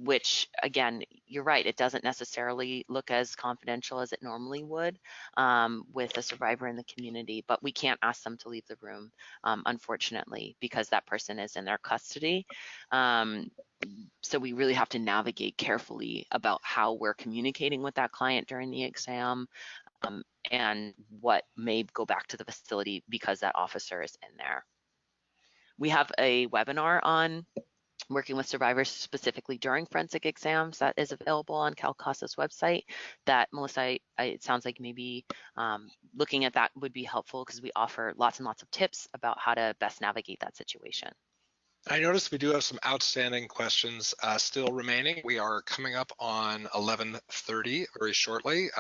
Speaker 2: Which again, you're right, it doesn't necessarily look as confidential as it normally would with a survivor in the community, but we can't ask them to leave the room, unfortunately, because that person is in their custody. So we really have to navigate carefully about how we're communicating with that client during the exam, and what may go back to the facility because that officer is in there. We have a webinar on working with survivors specifically during forensic exams that is available on Calcasa's website. That, Melissa, it sounds like maybe looking at that would be helpful because we offer lots and lots of tips about how to best navigate that situation.
Speaker 3: I noticed we do have some outstanding questions still remaining. We are coming up on 11:30 very shortly.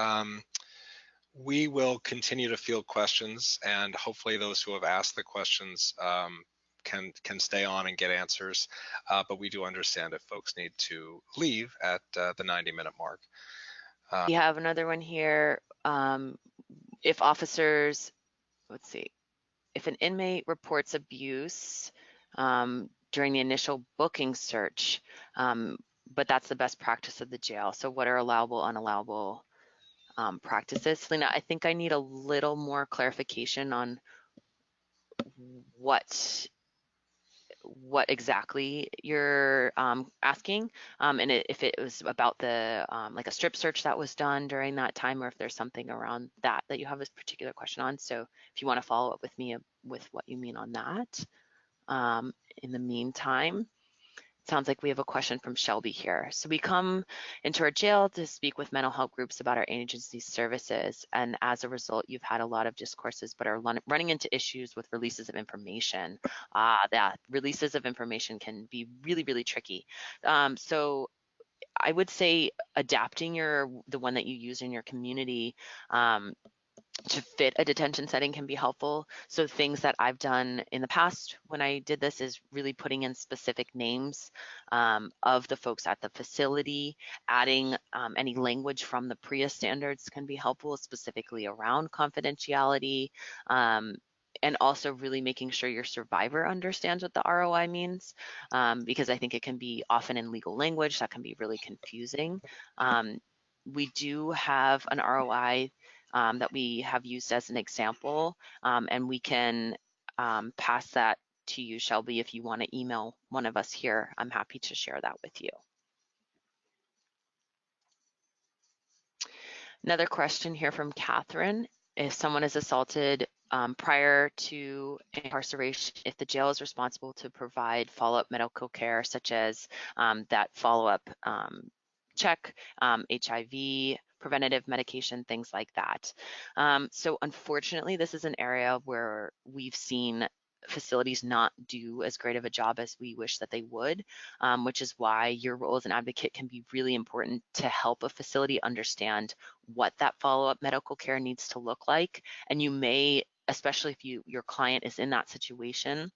Speaker 3: We will continue to field questions, and hopefully those who have asked the questions can stay on and get answers. But we do understand if folks need to leave at the 90-minute mark.
Speaker 2: We have another one here. If officers, let's see, if an inmate reports abuse during the initial booking search, but that's the best practice of the jail. So what are allowable, unallowable practices? Selena, I think I need a little more clarification on what exactly you're asking, and if it was about the like a strip search that was done during that time, or if there's something around that you have this particular question on. So if you want to follow up with me with what you mean on that. In the meantime, it sounds like we have a question from Shelby here. So we come into our jail to speak with mental health groups about our agency's services, and as a result, you've had a lot of discourses, but are running into issues with releases of information. That releases of information can be really, really tricky. So I would say adapting the one that you use in your community to fit a detention setting can be helpful. So things that I've done in the past when I did this is really putting in specific names of the folks at the facility. Adding any language from the Prea standards can be helpful, specifically around confidentiality. And also really making sure your survivor understands what the ROI means, because I think it can be often in legal language that can be really confusing. We do have an ROI that we have used as an example, and we can pass that to you, Shelby, if you want to email one of us here. I'm happy to share that with you. Another question here from Catherine. If someone is assaulted prior to incarceration, if the jail is responsible to provide follow-up medical care, such as that follow-up check, HIV, preventative medication, things like that. So unfortunately, this is an area where we've seen facilities not do as great of a job as we wish that they would, which is why your role as an advocate can be really important to help a facility understand what that follow-up medical care needs to look like. And you may, especially if your client is in that situation,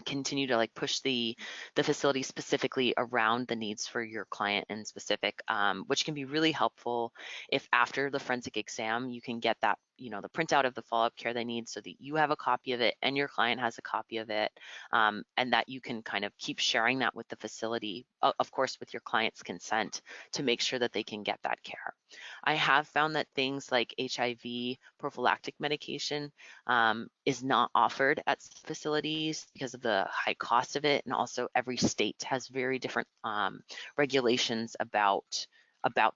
Speaker 2: continue to like push the facility specifically around the needs for your client in specific, which can be really helpful if after the forensic exam you can get that, the printout of the follow-up care they need, so that you have a copy of it and your client has a copy of it, and that you can kind of keep sharing that with the facility, of course with your client's consent, to make sure that they can get that care. I have found that things like HIV prophylactic medication is not offered at facilities because of the high cost of it, and also every state has very different regulations about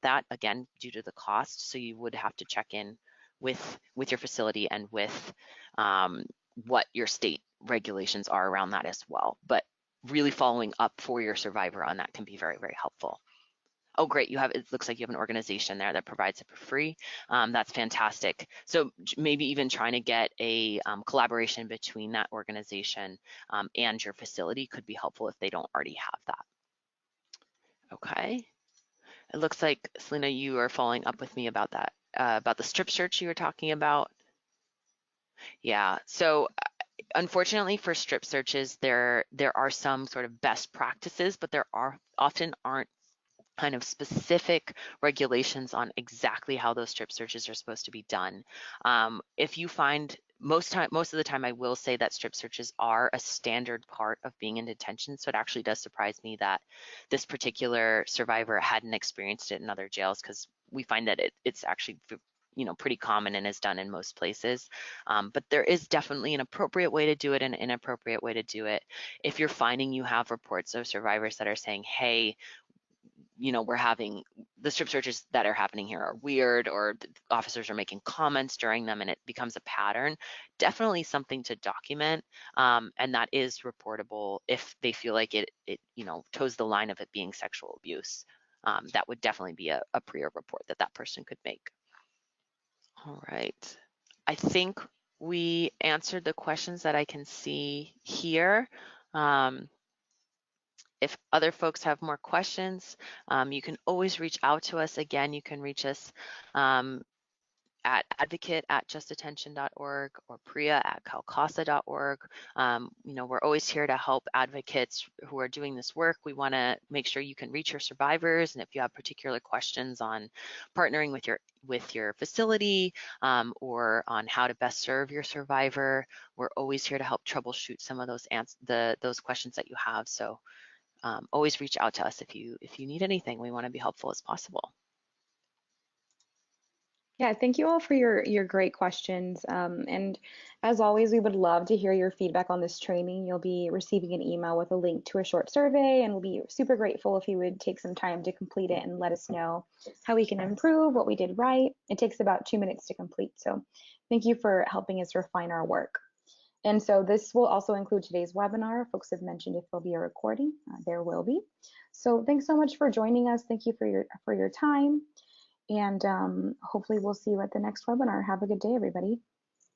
Speaker 2: that, again, due to the cost. So you would have to check in with your facility and with what your state regulations are around that as well. But really following up for your survivor on that can be very, very helpful. Oh, great. It looks like you have an organization there that provides it for free. That's fantastic. So maybe even trying to get a collaboration between that organization and your facility could be helpful if they don't already have that. Okay. It looks like, Selena, you are following up with me about that, about the strip search you were talking about. Yeah. So unfortunately for strip searches, there are some sort of best practices, but there often aren't kind of specific regulations on exactly how those strip searches are supposed to be done. If you find, most of the time, I will say that strip searches are a standard part of being in detention. So it actually does surprise me that this particular survivor hadn't experienced it in other jails, because we find that it's actually pretty common and is done in most places. But there is definitely an appropriate way to do it and an inappropriate way to do it. If you're finding you have reports of survivors that are saying, hey, we're having the strip searches that are happening here are weird, or officers are making comments during them and it becomes a pattern, definitely something to document, and that is reportable if they feel like it toes the line of it being sexual abuse. That would definitely be a Prea report that person could make. All right, I think we answered the questions that I can see here. If other folks have more questions, you can always reach out to us. Again, you can reach us at advocate@justattention.org or prea@calcasa.org. We're always here to help advocates who are doing this work. We want to make sure you can reach your survivors, and if you have particular questions on partnering with your facility or on how to best serve your survivor, we're always here to help troubleshoot some of those questions that you have. So always reach out to us if you need anything. We want to be helpful as possible.
Speaker 1: Yeah, thank you all for your great questions. And as always, we would love to hear your feedback on this training. You'll be receiving an email with a link to a short survey, and we'll be super grateful if you would take some time to complete it and let us know how we can improve, what we did right. It takes about 2 minutes to complete. So thank you for helping us refine our work. And so this will also include today's webinar. Folks have mentioned if there'll be a recording, there will be. So thanks so much for joining us. Thank you for your time. And hopefully we'll see you at the next webinar. Have a good day, everybody.